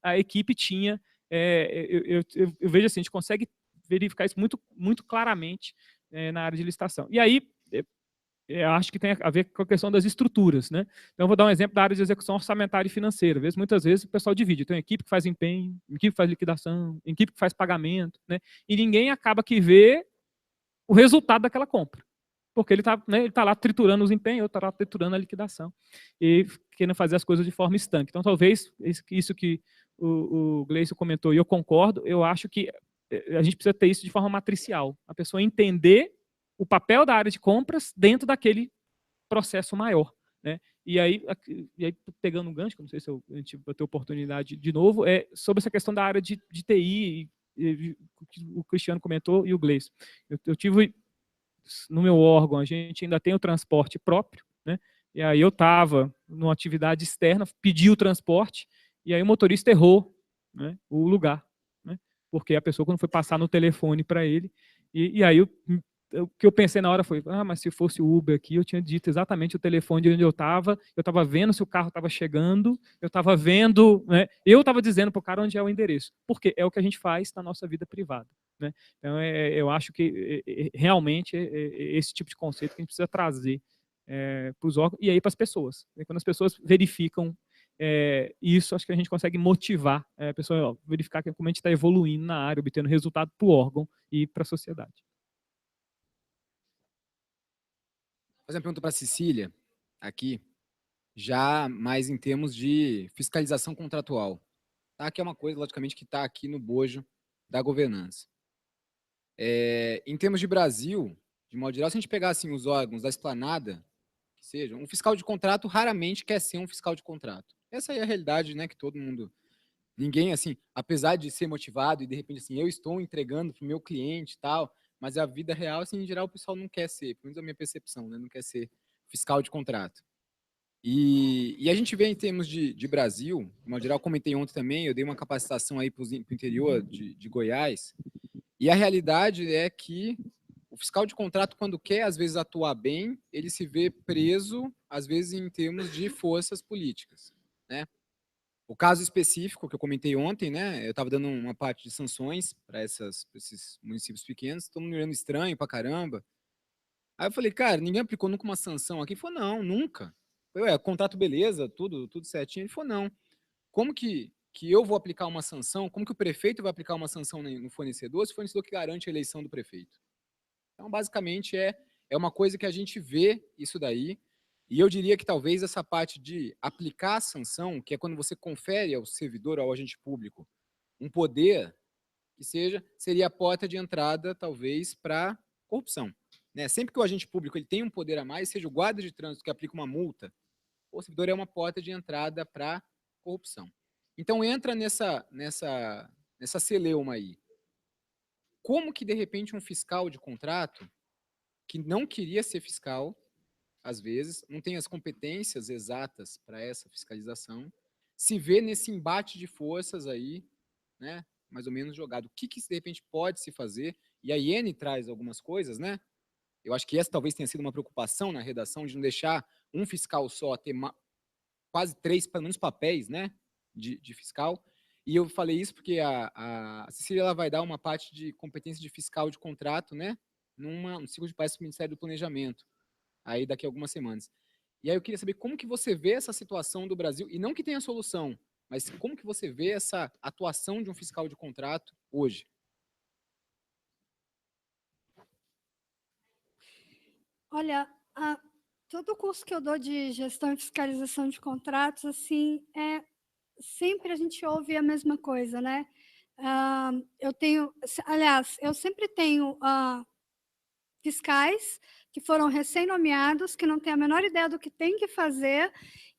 a equipe tinha... eu vejo assim, a gente consegue verificar isso muito, muito claramente na área de licitação. E aí, eu acho que tem a ver com a questão das estruturas. Né? Então, eu vou dar um exemplo da área de execução orçamentária e financeira. Muitas vezes o pessoal divide. Tem uma equipe que faz empenho, equipe que faz liquidação, equipe que faz pagamento, né? E ninguém acaba que vê o resultado daquela compra. Porque ele tá lá triturando os empenhos, outro está lá triturando a liquidação. E querendo fazer as coisas de forma estanque. Então, talvez, isso que o Gleison comentou, e eu concordo, eu acho que a gente precisa ter isso de forma matricial. A pessoa entender o papel da área de compras dentro daquele processo maior. Né? E aí, pegando um gancho, que não sei se a gente vai ter oportunidade de novo, sobre essa questão da área de TI, o Cristiano comentou e o Gleison. Eu tive, no meu órgão, a gente ainda tem o transporte próprio, né? E aí eu estava numa atividade externa, pedi o transporte, e aí o motorista errou, né, o lugar. Né? Porque a pessoa, quando foi passar no telefone para ele, e aí o que eu pensei na hora foi, mas se fosse o Uber aqui, eu tinha dito exatamente o telefone de onde eu estava vendo se o carro estava chegando, eu estava vendo, né, eu estava dizendo para o cara onde é o endereço, porque é o que a gente faz na nossa vida privada. Né? Então, eu acho que realmente esse tipo de conceito que a gente precisa trazer para os órgãos e aí para as pessoas. E quando as pessoas verificam isso, acho que a gente consegue motivar a pessoa, verificar como a gente está evoluindo na área, obtendo resultado para o órgão e para a sociedade. Vou fazer uma pergunta para a Cecília, aqui, já mais em termos de fiscalização contratual. Tá? Que é uma coisa, logicamente, que está aqui no bojo da governança. Em termos de Brasil, de modo geral, se a gente pegar assim, os órgãos da esplanada, que seja, um fiscal de contrato raramente quer ser um fiscal de contrato. Essa é a realidade, né, que todo mundo... Ninguém, assim, apesar de ser motivado e, de repente, assim, eu estou entregando para o meu cliente e tal, mas a vida real, assim, em geral, o pessoal não quer ser, pelo menos a minha percepção, né, não quer ser fiscal de contrato. E a gente vê em termos de Brasil, de modo geral, comentei ontem também, eu dei uma capacitação aí para o interior de Goiás, e a realidade é que o fiscal de contrato, quando quer, às vezes, atuar bem, ele se vê preso, às vezes, em termos de forças políticas, né? O caso específico que eu comentei ontem, né? Eu estava dando uma parte de sanções para esses municípios pequenos, todo mundo me olhando estranho pra caramba. Aí eu falei, cara, ninguém aplicou nunca uma sanção aqui? Ele falou, não, nunca. Eu falei, contrato beleza, tudo certinho. Ele falou, não. Como que eu vou aplicar uma sanção? Como que o prefeito vai aplicar uma sanção no fornecedor se o fornecedor que garante a eleição do prefeito? Então, basicamente, é uma coisa que a gente vê isso daí. E eu diria que talvez essa parte de aplicar a sanção, que é quando você confere ao servidor, ao agente público, um poder que seria a porta de entrada, talvez, para corrupção. Né? Sempre que o agente público ele tem um poder a mais, seja o guarda de trânsito que aplica uma multa, o servidor é uma porta de entrada para corrupção. Então, entra nessa celeuma aí. Como que, de repente, um fiscal de contrato, que não queria ser fiscal, às vezes, não tem as competências exatas para essa fiscalização, se vê nesse embate de forças aí, né, mais ou menos jogado. O que de repente pode se fazer? E a IN traz algumas coisas, né? Eu acho que essa talvez tenha sido uma preocupação na redação de não deixar um fiscal só ter quase 3, pelo menos, papéis, né, de fiscal. E eu falei isso porque a Cecília ela vai dar uma parte de competência de fiscal de contrato, né, num ciclo de palestra do Ministério do Planejamento, aí daqui a algumas semanas. E aí eu queria saber como que você vê essa situação do Brasil, e não que tenha solução, mas como que você vê essa atuação de um fiscal de contrato hoje? Olha, todo o curso que eu dou de gestão e fiscalização de contratos, assim, sempre a gente ouve a mesma coisa, né? Eu sempre tenho fiscais que foram recém-nomeados, que não têm a menor ideia do que tem que fazer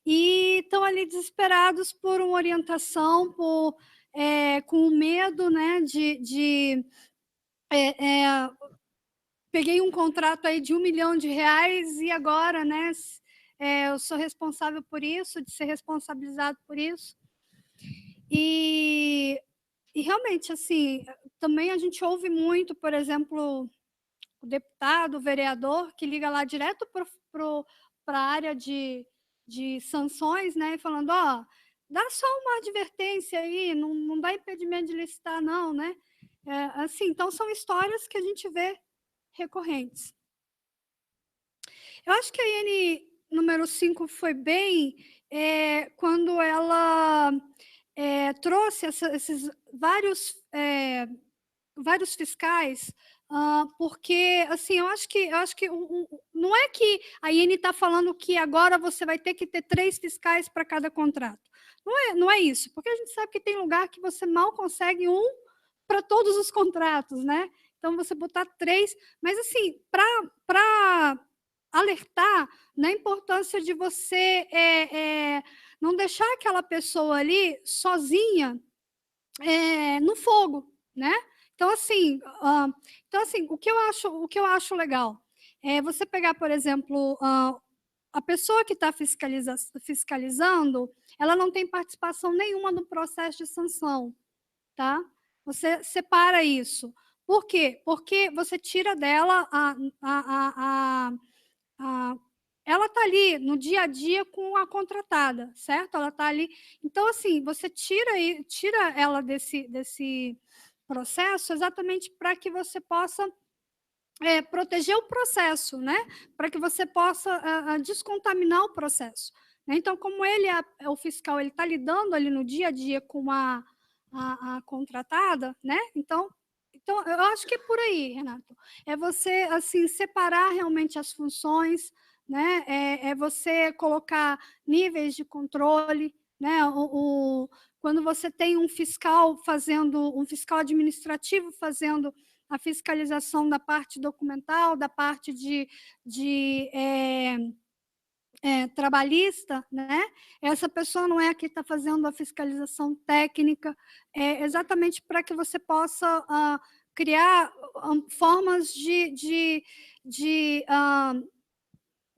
e estão ali desesperados por uma orientação, com medo, né, peguei um contrato aí de R$1 milhão e agora, né, eu sou responsável por isso, de ser responsabilizado por isso. E realmente, assim, também a gente ouve muito, por exemplo, o deputado, o vereador, que liga lá direto para a área de sanções, né, falando, ó, dá só uma advertência aí, não dá impedimento de licitar, não, né? Assim, então são histórias que a gente vê recorrentes. Eu acho que a IN número 5 foi bem quando ela trouxe esses vários fiscais, porque, assim, eu acho que não é que a IN está falando que agora você vai ter que ter 3 fiscais para cada contrato. Não é isso, porque a gente sabe que tem lugar que você mal consegue um para todos os contratos, né? Então, você botar 3, mas, assim, para alertar na importância de você não deixar aquela pessoa ali sozinha no fogo, né? Então, assim, o que eu acho legal é você pegar, por exemplo, a pessoa que está fiscalizando, ela não tem participação nenhuma no processo de sanção, tá? Você separa isso. Por quê? Porque você tira dela ela está ali no dia a dia com a contratada, certo? Ela está ali. Então, assim, você tira ela desse processo exatamente para que você possa proteger o processo, né? Para que você possa descontaminar o processo. Né? Então, como ele é o fiscal, ele está lidando ali no dia a dia com a contratada, né? Então, eu acho que é por aí, Renato. É você, assim, separar realmente as funções, né? É você colocar níveis de controle, né? Quando você tem um fiscal administrativo fazendo a fiscalização da parte documental, da parte de trabalhista, né? Essa pessoa não é a que está fazendo a fiscalização técnica, exatamente para que você possa criar formas de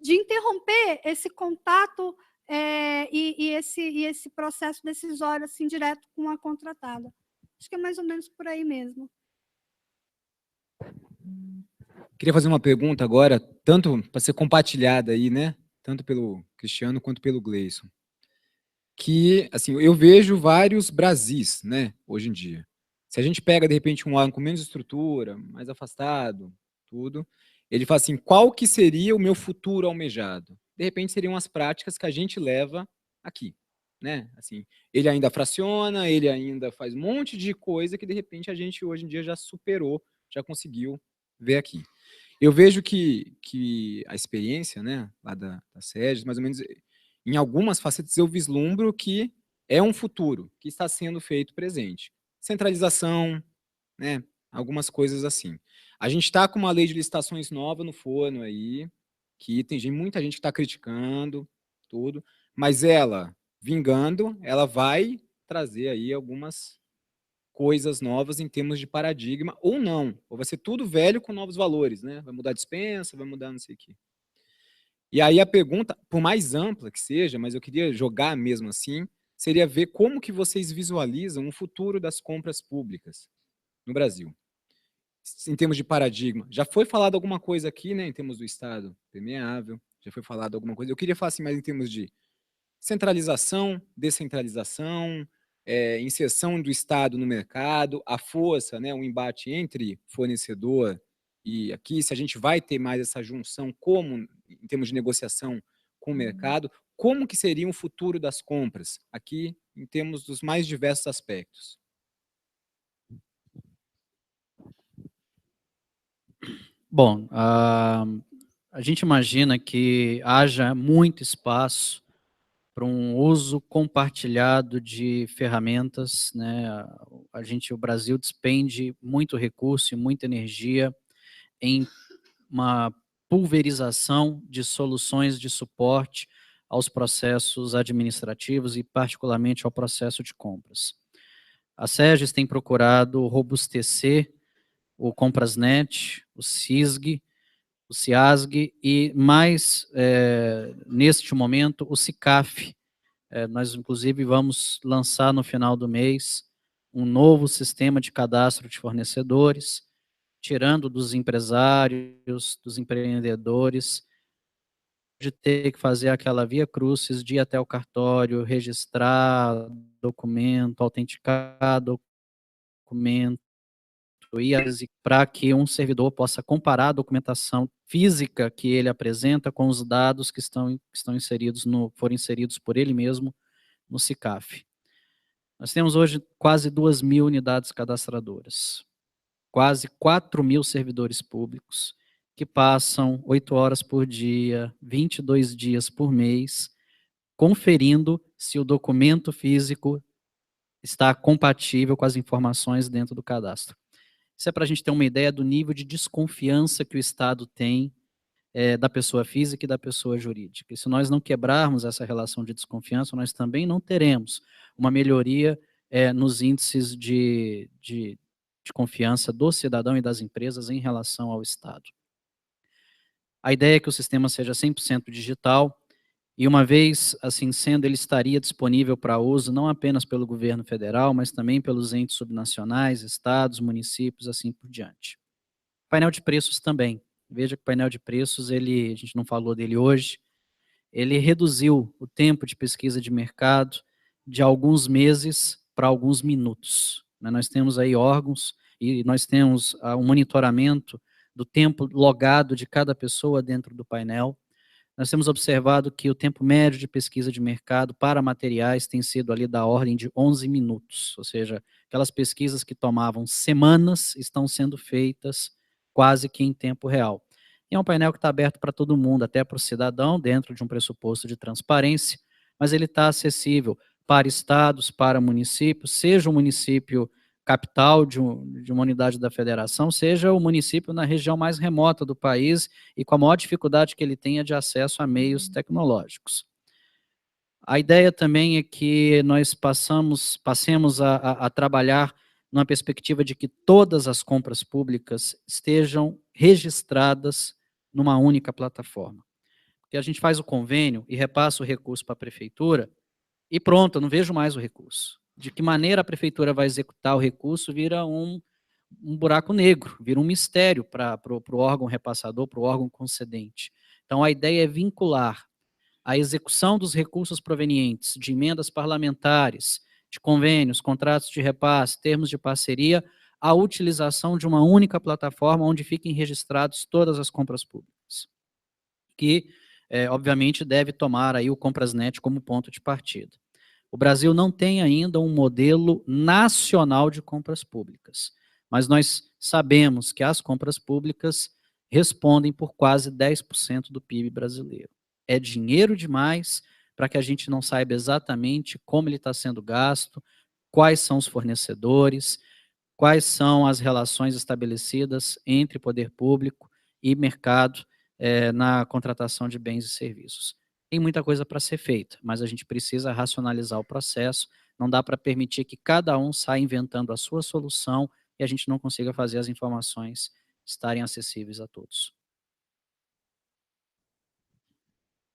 interromper esse contato e esse processo decisório assim, direto com a contratada. Acho que é mais ou menos por aí mesmo. Queria fazer uma pergunta agora, tanto para ser compartilhada aí, né? Tanto pelo Cristiano quanto pelo Gleison. Que, assim, eu vejo vários Brasis, né, hoje em dia. Se a gente pega, de repente, um órgão com menos estrutura, mais afastado, tudo, ele fala assim, qual que seria o meu futuro almejado? De repente, seriam as práticas que a gente leva aqui, né? Assim, ele ainda fraciona, ele ainda faz um monte de coisa que, de repente, a gente, hoje em dia, já superou, já conseguiu ver aqui. Eu vejo que a experiência, né, lá da SEGES, mais ou menos, em algumas facetas eu vislumbro que é um futuro que está sendo feito presente. Centralização, né, algumas coisas assim. A gente está com uma lei de licitações nova no forno aí, que tem muita gente que está criticando, tudo, mas ela, vingando, ela vai trazer aí algumas coisas novas em termos de paradigma, ou não, ou vai ser tudo velho com novos valores, né? Vai mudar a dispensa, vai mudar não sei o quê. E aí a pergunta, por mais ampla que seja, mas eu queria jogar mesmo assim, seria ver como que vocês visualizam o futuro das compras públicas no Brasil, em termos de paradigma. Já foi falado alguma coisa aqui, né, em termos do Estado permeável, já foi falado alguma coisa. Eu queria falar assim, mais em termos de centralização, descentralização, inserção do Estado no mercado, a força, né, o embate entre fornecedor e aqui, se a gente vai ter mais essa junção, como em termos de negociação com o mercado, como que seria o futuro das compras aqui, em termos dos mais diversos aspectos? Bom, a gente imagina que haja muito espaço para um uso compartilhado de ferramentas, né? O Brasil despende muito recurso e muita energia em uma pulverização de soluções de suporte aos processos administrativos e particularmente ao processo de compras. A SEGES tem procurado robustecer o Comprasnet, o CISG, o CIASG e mais, neste momento, o CICAF. Nós, inclusive, vamos lançar no final do mês um novo sistema de cadastro de fornecedores, tirando dos empresários, dos empreendedores, de ter que fazer aquela via crucis, de ir até o cartório, registrar documento, autenticar documento, para que um servidor possa comparar a documentação física que ele apresenta com os dados que estão inseridos foram inseridos por ele mesmo no CICAF. Nós temos hoje quase 2.000 unidades cadastradoras, quase 4.000 servidores públicos, que passam 8 horas por dia, 22 dias por mês, conferindo se o documento físico está compatível com as informações dentro do cadastro. Isso é para a gente ter uma ideia do nível de desconfiança que o Estado tem da pessoa física e da pessoa jurídica. E se nós não quebrarmos essa relação de desconfiança, nós também não teremos uma melhoria nos índices de confiança do cidadão e das empresas em relação ao Estado. A ideia é que o sistema seja 100% digital, e uma vez assim sendo, ele estaria disponível para uso não apenas pelo governo federal, mas também pelos entes subnacionais, estados, municípios, assim por diante. Painel de preços também. Veja que o painel de preços, a gente não falou dele hoje, ele reduziu o tempo de pesquisa de mercado de alguns meses para alguns minutos. Nós temos aí órgãos e nós temos um monitoramento do tempo logado de cada pessoa dentro do painel. Nós temos observado que o tempo médio de pesquisa de mercado para materiais tem sido ali da ordem de 11 minutos, ou seja, aquelas pesquisas que tomavam semanas estão sendo feitas quase que em tempo real. E é um painel que está aberto para todo mundo, até para o cidadão, dentro de um pressuposto de transparência, mas ele está acessível para estados, para municípios, seja o município capital de uma unidade da federação, seja o município na região mais remota do país e com a maior dificuldade que ele tenha de acesso a meios tecnológicos. A ideia também é que nós passemos a trabalhar numa perspectiva de que todas as compras públicas estejam registradas numa única plataforma. Porque a gente faz o convênio e repassa o recurso para a prefeitura e pronto, eu não vejo mais o recurso. De que maneira a prefeitura vai executar o recurso vira um buraco negro, vira um mistério para o órgão repassador, para o órgão concedente. Então, a ideia é vincular a execução dos recursos provenientes de emendas parlamentares, de convênios, contratos de repasse, termos de parceria, à utilização de uma única plataforma onde fiquem registradas todas as compras públicas, que, obviamente, deve tomar aí o Comprasnet como ponto de partida. O Brasil não tem ainda um modelo nacional de compras públicas, mas nós sabemos que as compras públicas respondem por quase 10% do PIB brasileiro. É dinheiro demais para que a gente não saiba exatamente como ele está sendo gasto, quais são os fornecedores, quais são as relações estabelecidas entre poder público e mercado na contratação de bens e serviços. Tem muita coisa para ser feita, mas a gente precisa racionalizar o processo, não dá para permitir que cada um saia inventando a sua solução e a gente não consiga fazer as informações estarem acessíveis a todos.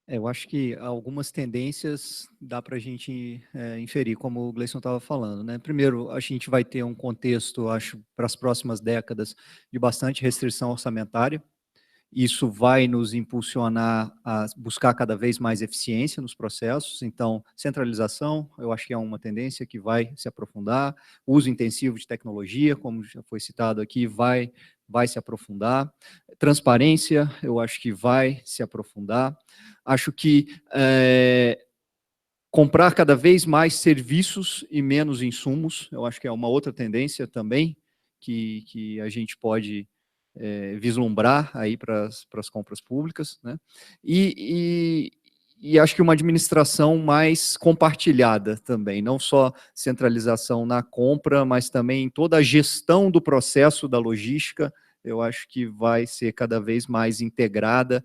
Eu acho que algumas tendências dá para a gente inferir, como o Gleison estava falando, né? Primeiro, a gente vai ter um contexto, acho, para as próximas décadas, de bastante restrição orçamentária. Isso vai nos impulsionar a buscar cada vez mais eficiência nos processos. Então, centralização, eu acho que é uma tendência que vai se aprofundar. Uso intensivo de tecnologia, como já foi citado aqui, vai se aprofundar. Transparência, eu acho que vai se aprofundar. Acho que comprar cada vez mais serviços e menos insumos, eu acho que é uma outra tendência também que a gente pode vislumbrar aí para as compras públicas, né? E acho que uma administração mais compartilhada também, não só centralização na compra, mas também toda a gestão do processo da logística, eu acho que vai ser cada vez mais integrada,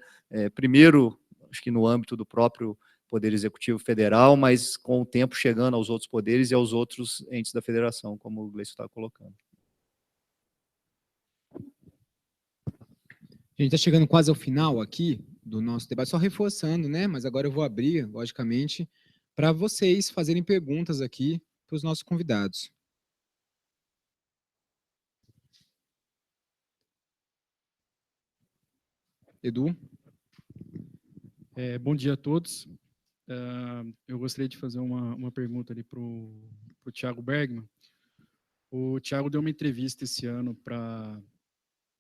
primeiro, acho que no âmbito do próprio Poder Executivo Federal, mas com o tempo chegando aos outros poderes e aos outros entes da federação, como o Gleison está colocando. A gente está chegando quase ao final aqui do nosso debate, só reforçando, né? Mas agora eu vou abrir, logicamente, para vocês fazerem perguntas aqui para os nossos convidados. Edu? Bom dia a todos. Eu gostaria de fazer uma pergunta ali para o Thiago Bergman. O Thiago deu uma entrevista esse ano para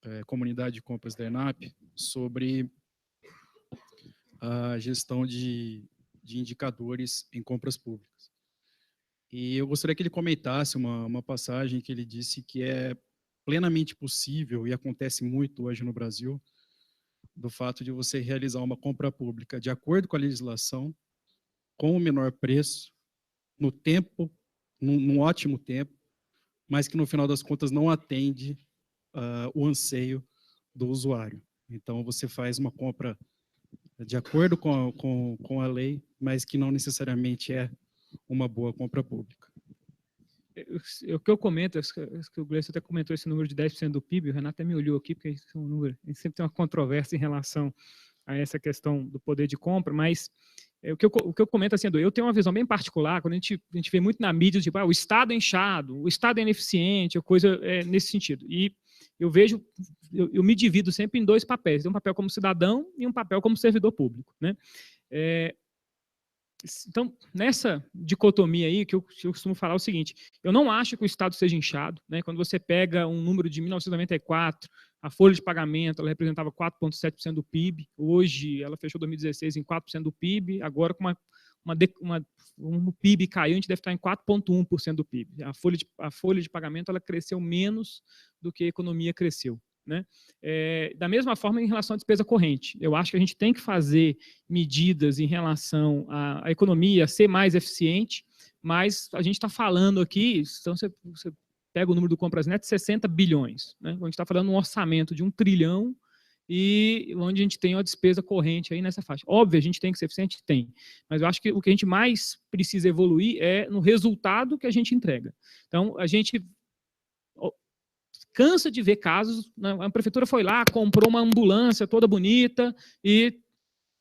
a comunidade de compras da ENAP sobre a gestão de indicadores em compras públicas. E eu gostaria que ele comentasse uma passagem que ele disse que é plenamente possível e acontece muito hoje no Brasil, do fato de você realizar uma compra pública de acordo com a legislação, com o menor preço, no tempo, num ótimo tempo, mas que no final das contas não atende o anseio do usuário. Então, você faz uma compra de acordo com a lei, mas que não necessariamente é uma boa compra pública. O que eu comento, acho que o Gleison até comentou esse número de 10% do PIB, o Renato até me olhou aqui, porque esse é um número, a gente sempre tem uma controvérsia em relação a essa questão do poder de compra, mas o que eu comento assim, eu tenho uma visão bem particular, quando a gente vê muito na mídia, tipo, o Estado é inchado, o Estado é ineficiente, coisa nesse sentido. E eu vejo, eu me divido sempre em dois papéis, um papel como cidadão e um papel como servidor público, né? Então, nessa dicotomia aí, que eu costumo falar o seguinte, eu não acho que o Estado seja inchado, né? Quando você pega um número de 1994, a folha de pagamento, ela representava 4,7% do PIB, hoje ela fechou 2016 em 4% do PIB, agora com o PIB caiu, a gente deve estar em 4,1% do PIB. A folha de pagamento ela cresceu menos do que a economia cresceu, né? Da mesma forma em relação à despesa corrente, eu acho que a gente tem que fazer medidas em relação à economia ser mais eficiente, mas a gente está falando aqui, então você pega o número do Compras Neto, 60 bilhões, né? A gente está falando de um orçamento de 1 trilhão e onde a gente tem uma despesa corrente aí nessa faixa. Óbvio, a gente tem que ser eficiente? Tem, mas eu acho que o que a gente mais precisa evoluir é no resultado que a gente entrega. Então, a gente cansa de ver casos, né? A prefeitura foi lá, comprou uma ambulância toda bonita e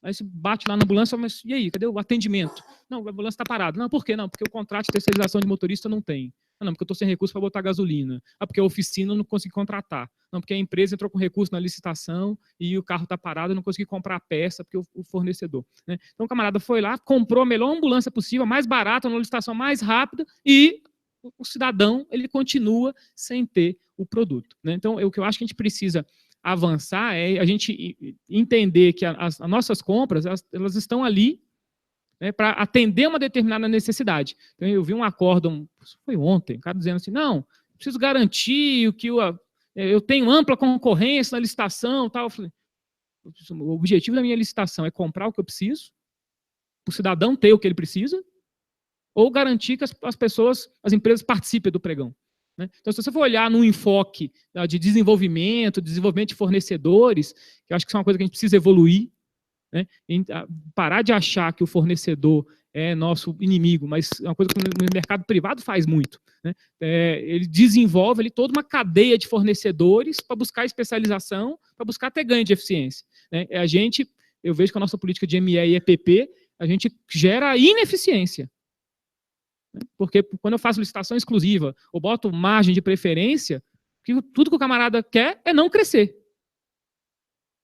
aí você bate lá na ambulância, mas e aí, cadê o atendimento? Não, a ambulância está parada. Não, por quê? Não, porque o contrato de terceirização de motorista não tem. Não, porque eu estou sem recurso para botar gasolina. Porque a oficina eu não consegui contratar. Não, porque a empresa entrou com recurso na licitação e o carro está parado, eu não consegui comprar a peça, porque o fornecedor. Né? Então o camarada foi lá, comprou a melhor ambulância possível, a mais barata, na licitação mais rápida, e o cidadão ele continua sem ter o produto. Né? Então, o que eu acho que a gente precisa avançar é a gente entender que as nossas compras elas estão ali, né, para atender uma determinada necessidade. Então, eu vi um acórdão, foi ontem, o cara dizendo assim, não, preciso garantir que eu tenho ampla concorrência na licitação, tal. Eu falei, o objetivo da minha licitação é comprar o que eu preciso, o cidadão ter o que ele precisa, ou garantir que as empresas participem do pregão. Né? Então, se você for olhar no enfoque de desenvolvimento de fornecedores, que eu acho que isso é uma coisa que a gente precisa evoluir, né? Parar de achar que o fornecedor é nosso inimigo, mas é uma coisa que o mercado privado faz muito. Né? Ele desenvolve toda uma cadeia de fornecedores para buscar especialização, para buscar ter ganho de eficiência. Né? Eu vejo que a nossa política de ME e EPP, a gente gera ineficiência. Porque quando eu faço licitação exclusiva, ou boto margem de preferência, tudo que o camarada quer é não crescer.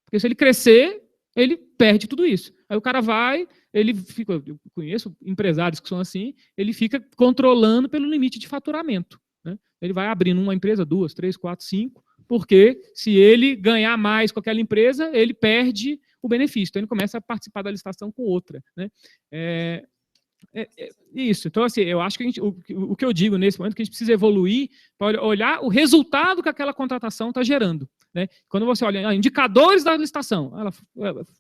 Porque se ele crescer, ele perde tudo isso. Aí o cara vai, eu conheço empresários que são assim, ele fica controlando pelo limite de faturamento. Né? Ele vai abrindo uma empresa, 2, 3, 4, 5, porque se ele ganhar mais com aquela empresa, ele perde o benefício. Então ele começa a participar da licitação com outra. Né? Isso. Então, assim, eu acho que o que eu digo nesse momento é que a gente precisa evoluir para olhar o resultado que aquela contratação está gerando. Né? Quando você olha indicadores da licitação,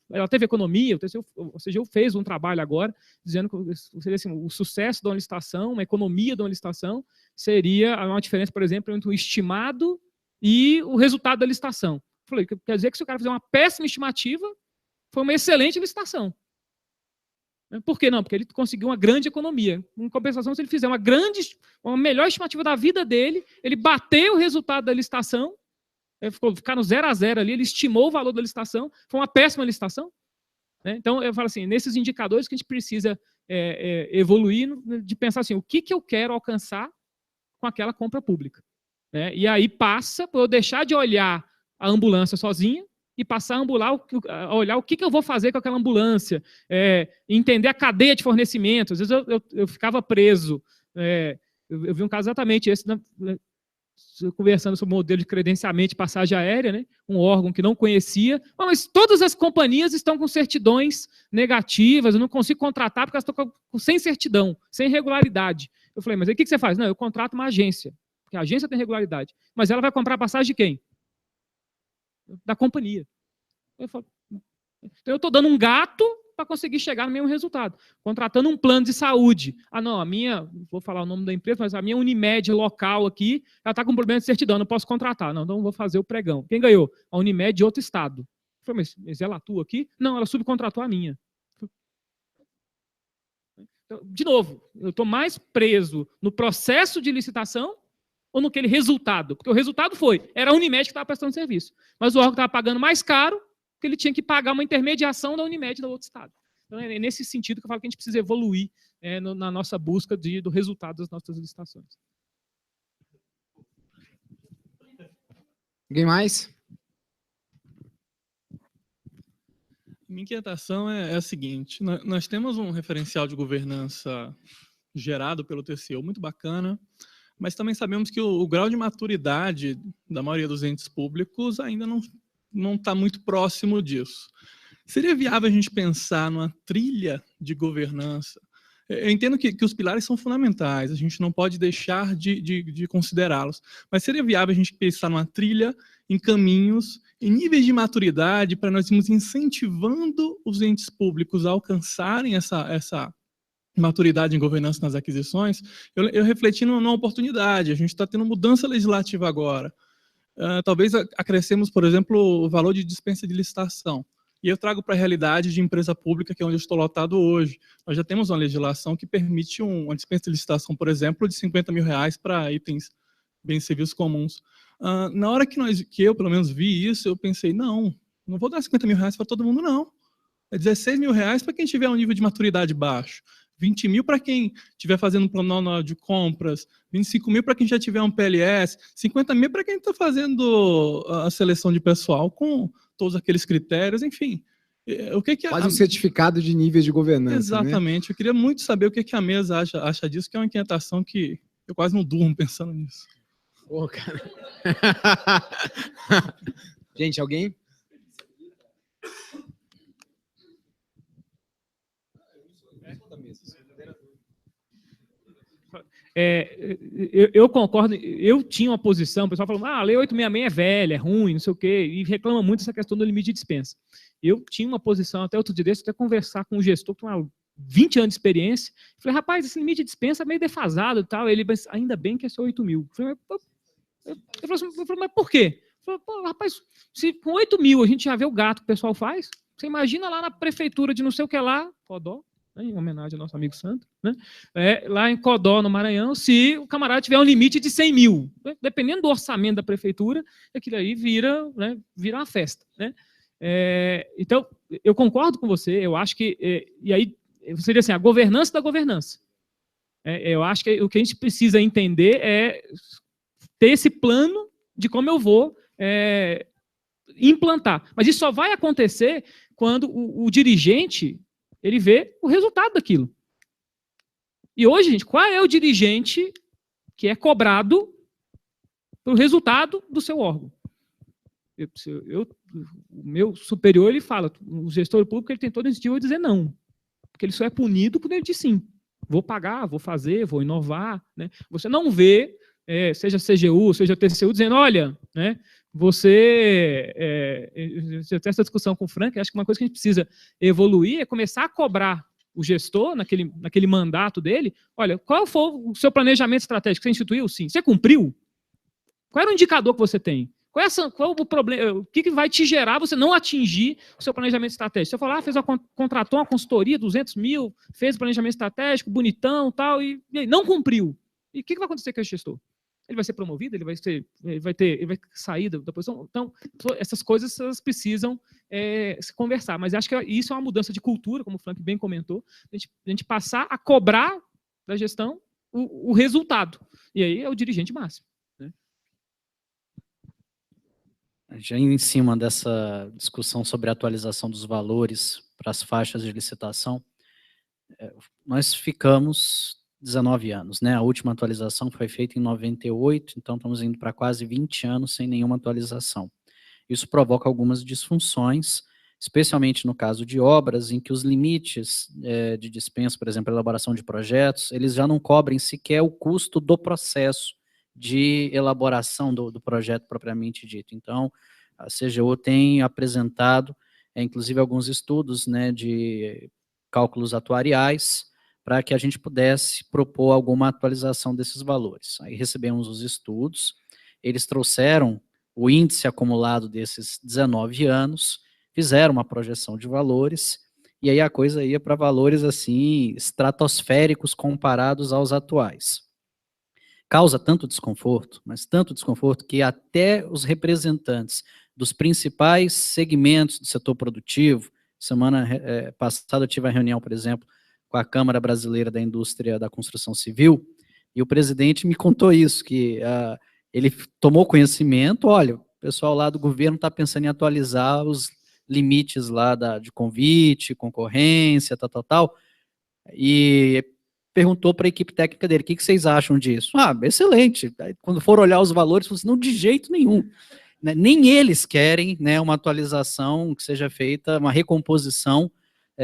ela teve economia, o CGU fez um trabalho agora dizendo que seria assim, o sucesso de uma licitação, uma economia de uma licitação, seria uma diferença, por exemplo, entre o estimado e o resultado da licitação. Falei, quer dizer que se o cara fizer uma péssima estimativa, foi uma excelente licitação. Por que não? Porque ele conseguiu uma grande economia. Em compensação, se ele fizer uma melhor estimativa da vida dele, ele bateu o resultado da licitação, ficar no 0 a 0 ali, ele estimou o valor da licitação, foi uma péssima licitação. Né? Então, eu falo assim, nesses indicadores que a gente precisa evoluir, de pensar assim, o que eu quero alcançar com aquela compra pública. Né? E aí passa por eu deixar de olhar a ambulância sozinha e passar a olhar o que eu vou fazer com aquela ambulância, entender a cadeia de fornecimento. Às vezes eu ficava preso. Eu vi um caso exatamente esse, conversando sobre o modelo de credenciamento de passagem aérea, né? Um órgão que não conhecia, mas todas as companhias estão com certidões negativas, eu não consigo contratar porque elas estão sem certidão, sem regularidade. Eu falei, mas aí o que você faz? Não, eu contrato uma agência, porque a agência tem regularidade, mas ela vai comprar a passagem de quem? Da companhia. Então eu estou dando um gato para conseguir chegar no mesmo resultado. Contratando um plano de saúde. Ah, não, vou falar o nome da empresa, mas a minha Unimed local aqui, ela está com problema de certidão, não posso contratar. Não, então vou fazer o pregão. Quem ganhou? A Unimed de outro estado. Eu falei, mas ela atua aqui? Não, ela subcontratou a minha. Então, de novo, eu estou mais preso no processo de licitação ou naquele resultado? Porque o resultado era a Unimed que estava prestando serviço. Mas o órgão estava pagando mais caro, porque ele tinha que pagar uma intermediação da Unimed do outro estado. Então, é nesse sentido que eu falo que a gente precisa evoluir na nossa busca do resultado das nossas licitações. Alguém mais? Minha inquietação é a seguinte, nós temos um referencial de governança gerado pelo TCU muito bacana, mas também sabemos que o grau de maturidade da maioria dos entes públicos ainda não está muito próximo disso. Seria viável a gente pensar numa trilha de governança? Eu entendo que os pilares são fundamentais, a gente não pode deixar de considerá-los, mas seria viável a gente pensar numa trilha, em caminhos, em níveis de maturidade, para nós irmos incentivando os entes públicos a alcançarem essa maturidade em governança nas aquisições? Eu refleti numa oportunidade, a gente está tendo mudança legislativa agora. Talvez acrescemos, por exemplo, o valor de dispensa de licitação. E eu trago para a realidade de empresa pública, que é onde eu estou lotado hoje. Nós já temos uma legislação que permite uma dispensa de licitação, por exemplo, de R$50 mil para itens, bens e serviços comuns. Na hora que eu, pelo menos, vi isso, eu pensei, não vou dar R$50 mil para todo mundo, não. É R$16 mil para quem tiver um nível de maturidade baixo. 20 mil para quem estiver fazendo um plano de compras, 25 mil para quem já tiver um PLS, 50 mil para quem está fazendo a seleção de pessoal com todos aqueles critérios, enfim. O que Quase um certificado de níveis de governança. Exatamente. Né? Eu queria muito saber o que a mesa acha disso, que é uma inquietação que eu quase não durmo pensando nisso. Pô, cara. Gente, alguém? Eu concordo, eu tinha uma posição, o pessoal falou, a Lei 866 é velha, é ruim, não sei o quê, e reclama muito dessa questão do limite de dispensa. Eu tinha uma posição, até outro dia desse, até conversar com um gestor que tem 20 anos de experiência, falei, rapaz, esse limite de dispensa é meio defasado e tal, ele, mas ainda bem que é só 8 mil. Eu falei, mas por quê? Eu falei, rapaz, se com 8 mil a gente já vê o gato que o pessoal faz, você imagina lá na prefeitura de não sei o que lá, Codó, em homenagem ao nosso amigo Santo, né? Lá em Codó, no Maranhão, se o camarada tiver um limite de 100 mil, né? Dependendo do orçamento da prefeitura, aquilo aí vira uma festa. Né? Então, eu concordo com você, eu acho que, e aí, seria assim, a governança da governança. Eu acho que o que a gente precisa entender é ter esse plano de como eu vou implantar. Mas isso só vai acontecer quando o dirigente ele vê o resultado daquilo. E hoje, gente, qual é o dirigente que é cobrado pelo resultado do seu órgão? O meu superior, ele fala, o gestor público ele tem todo esse tipo de dizer não. Porque ele só é punido quando ele diz sim. Vou pagar, vou fazer, vou inovar. Né? Você não vê, seja CGU, seja TCU, dizendo, olha, né, você tem essa discussão com o Frank, acho que uma coisa que a gente precisa evoluir é começar a cobrar o gestor, naquele mandato dele, olha, qual foi o seu planejamento estratégico? Você instituiu? Sim. Você cumpriu? Qual era o indicador que você tem? Qual o problema? O que vai te gerar você não atingir o seu planejamento estratégico? Você falou, contratou uma consultoria, 200 mil, fez o planejamento estratégico, bonitão, tal, e aí, não cumpriu. E o que vai acontecer com esse gestor? Ele vai ser promovido? Ele vai sair da posição? Então, essas coisas elas precisam se conversar. Mas acho que isso é uma mudança de cultura, como o Frank bem comentou, a gente passar a cobrar da gestão o resultado. E aí é o dirigente máximo. Já em cima dessa discussão sobre a atualização dos valores para as faixas de licitação, nós ficamos 19 anos, né? A última atualização foi feita em 98, então estamos indo para quase 20 anos sem nenhuma atualização. Isso provoca algumas disfunções, especialmente no caso de obras em que os limites de dispensa, por exemplo, a elaboração de projetos, eles já não cobrem sequer o custo do processo de elaboração do projeto propriamente dito. Então, a CGU tem apresentado, inclusive, alguns estudos, né, de cálculos atuariais, para que a gente pudesse propor alguma atualização desses valores. Aí recebemos os estudos, eles trouxeram o índice acumulado desses 19 anos, fizeram uma projeção de valores, e aí a coisa ia para valores, assim, estratosféricos comparados aos atuais. Causa tanto desconforto, mas tanto desconforto, que até os representantes dos principais segmentos do setor produtivo, semana passada eu tive a reunião, por exemplo, com a Câmara Brasileira da Indústria da Construção Civil, e o presidente me contou isso, que ele tomou conhecimento, olha, o pessoal lá do governo está pensando em atualizar os limites lá de convite, concorrência, tal, e perguntou para a equipe técnica dele, o que vocês acham disso? Excelente. Aí, quando for olhar os valores, falou assim, não, de jeito nenhum. Né? Nem eles querem, né, uma atualização que seja feita, uma recomposição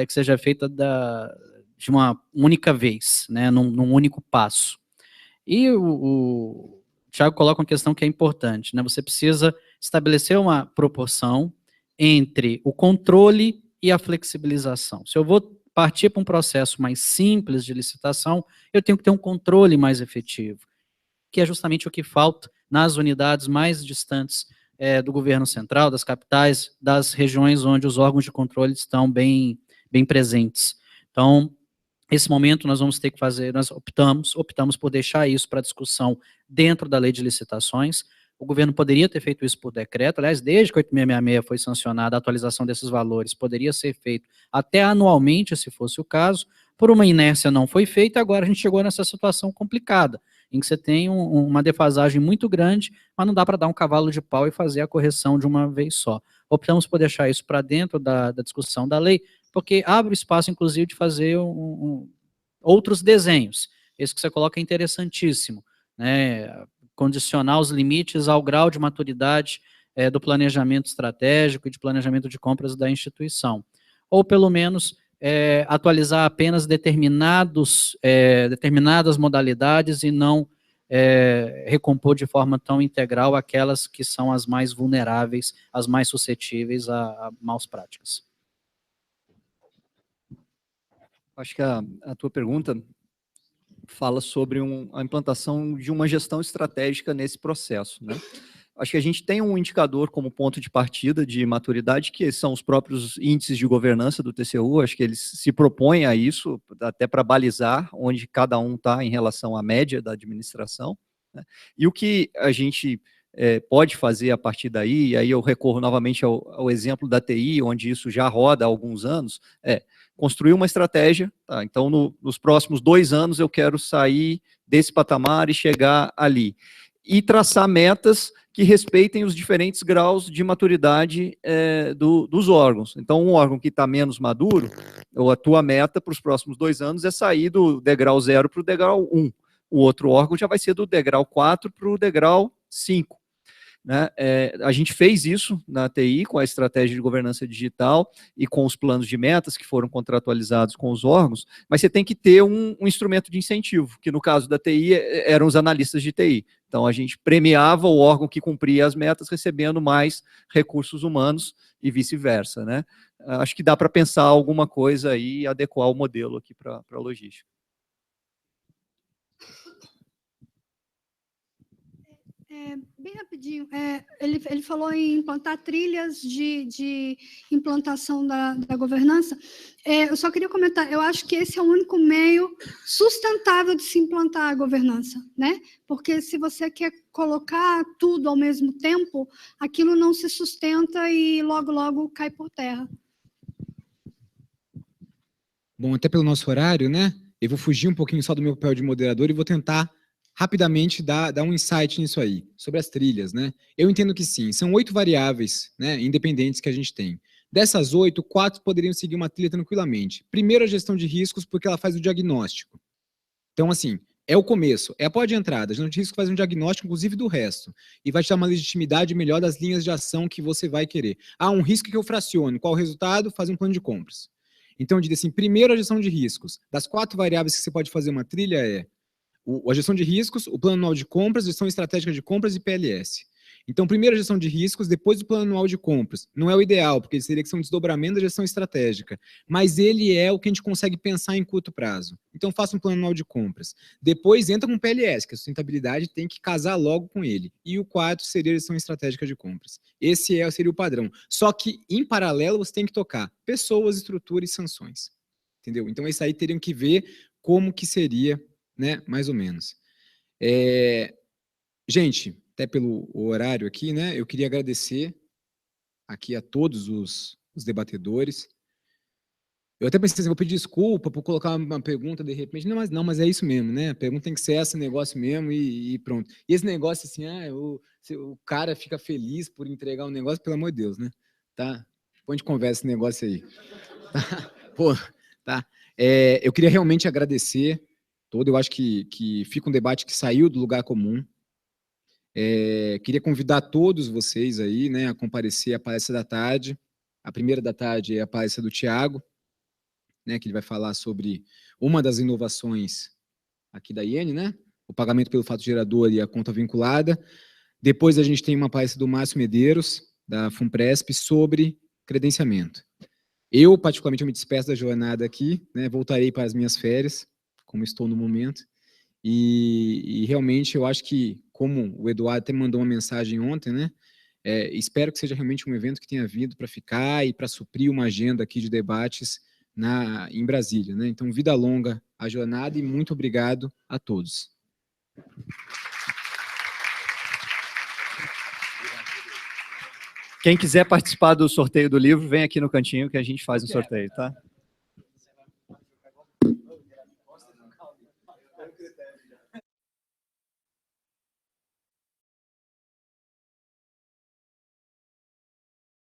que seja feita de uma única vez, né, num único passo. E o Thiago coloca uma questão que é importante, né? Você precisa estabelecer uma proporção entre o controle e a flexibilização. Se eu vou partir para um processo mais simples de licitação, eu tenho que ter um controle mais efetivo, que é justamente o que falta nas unidades mais distantes do governo central, das capitais, das regiões onde os órgãos de controle estão bem presentes. Então, nesse momento nós vamos ter que fazer, nós optamos por deixar isso para discussão dentro da lei de licitações. O governo poderia ter feito isso por decreto, aliás, desde que 8666 foi sancionada, a atualização desses valores poderia ser feito até anualmente, se fosse o caso, por uma inércia não foi feita, agora a gente chegou nessa situação complicada, em que você tem uma defasagem muito grande, mas não dá para dar um cavalo de pau e fazer a correção de uma vez só. Optamos por deixar isso para dentro da discussão da lei, porque abre espaço, inclusive, de fazer outros desenhos. Esse que você coloca é interessantíssimo, né? Condicionar os limites ao grau de maturidade do planejamento estratégico e de planejamento de compras da instituição. Ou, pelo menos, atualizar apenas determinadas modalidades e não recompor de forma tão integral aquelas que são as mais vulneráveis, as mais suscetíveis a maus práticas. Acho que a tua pergunta fala sobre a implantação de uma gestão estratégica nesse processo, né? Acho que a gente tem um indicador como ponto de partida de maturidade, que são os próprios índices de governança do TCU. Acho que eles se propõem a isso, até para balizar onde cada um está em relação à média da administração, né? E o que a gente pode fazer a partir daí, e aí eu recorro novamente ao exemplo da TI, onde isso já roda há alguns anos, construir uma estratégia, tá? Então nos próximos 2 anos eu quero sair desse patamar e chegar ali. E traçar metas que respeitem os diferentes graus de maturidade dos órgãos. Então, um órgão que está menos maduro, ou a tua meta para os próximos 2 anos é sair do degrau 0 para o degrau 1. O outro órgão já vai ser do degrau 4 para o degrau 5. Né? A gente fez isso na TI, com a estratégia de governança digital e com os planos de metas que foram contratualizados com os órgãos, mas você tem que ter um instrumento de incentivo, que no caso da TI eram os analistas de TI. Então, a gente premiava o órgão que cumpria as metas, recebendo mais recursos humanos e vice-versa, né? Acho que dá para pensar alguma coisa aí e adequar o modelo aqui para a logística. Bem rapidinho, ele falou em implantar trilhas de implantação da governança. Eu só queria comentar, eu acho que esse é o único meio sustentável de se implantar a governança, né? Porque se você quer colocar tudo ao mesmo tempo, aquilo não se sustenta e logo, logo cai por terra. Bom, até pelo nosso horário, né? Eu vou fugir um pouquinho só do meu papel de moderador e vou tentar rapidamente dar um insight nisso aí, sobre as trilhas, né? Eu entendo que sim, são 8 variáveis, né, independentes que a gente tem. Dessas 8, 4 poderiam seguir uma trilha tranquilamente. Primeiro, a gestão de riscos, porque ela faz o diagnóstico. Então, assim, é o começo, é a porta de entrada. A gestão de risco faz um diagnóstico, inclusive, do resto. E vai te dar uma legitimidade melhor das linhas de ação que você vai querer. Um risco que eu fraciono. Qual o resultado? Fazer um plano de compras. Então, eu diria assim, primeiro, a gestão de riscos. Das 4 variáveis que você pode fazer uma trilha a gestão de riscos, o plano anual de compras, gestão estratégica de compras e PLS. Então, primeiro a gestão de riscos, depois o plano anual de compras. Não é o ideal, porque ele teria que ser um desdobramento da gestão estratégica, mas ele é o que a gente consegue pensar em curto prazo. Então, faça um plano anual de compras. Depois entra com o PLS, que a sustentabilidade tem que casar logo com ele. E o quarto seria a gestão estratégica de compras. Esse seria o padrão. Só que, em paralelo, você tem que tocar pessoas, estrutura e sanções. Entendeu? Então, isso aí teriam que ver como que seria, né, mais ou menos. Gente, até pelo horário aqui, né, eu queria agradecer aqui a todos os debatedores. Eu até pensei assim, vou pedir desculpa por colocar uma pergunta de repente, não, mas é isso mesmo, né, a pergunta tem que ser esse negócio mesmo e pronto. E esse negócio assim, o cara fica feliz por entregar um negócio, pelo amor de Deus, né, tá? Depois a gente conversa esse negócio aí. Pô, tá. Eu queria realmente agradecer todo, eu acho que fica um debate que saiu do lugar comum. Queria convidar todos vocês aí, né, a comparecer à palestra da tarde. A primeira da tarde é a palestra do Tiago, né, que ele vai falar sobre uma das inovações aqui da IN, né, o pagamento pelo fato gerador e a conta vinculada. Depois a gente tem uma palestra do Márcio Medeiros, da FUNPRESP, sobre credenciamento. Eu, particularmente, me despeço da jornada aqui, né, voltarei para as minhas férias, como estou no momento, e realmente eu acho que, como o Eduardo até mandou uma mensagem ontem, né, espero que seja realmente um evento que tenha vindo para ficar e para suprir uma agenda aqui de debates em Brasília, né? Então, vida longa a jornada e muito obrigado a todos. Quem quiser participar do sorteio do livro, vem aqui no cantinho que a gente faz um sorteio, tá?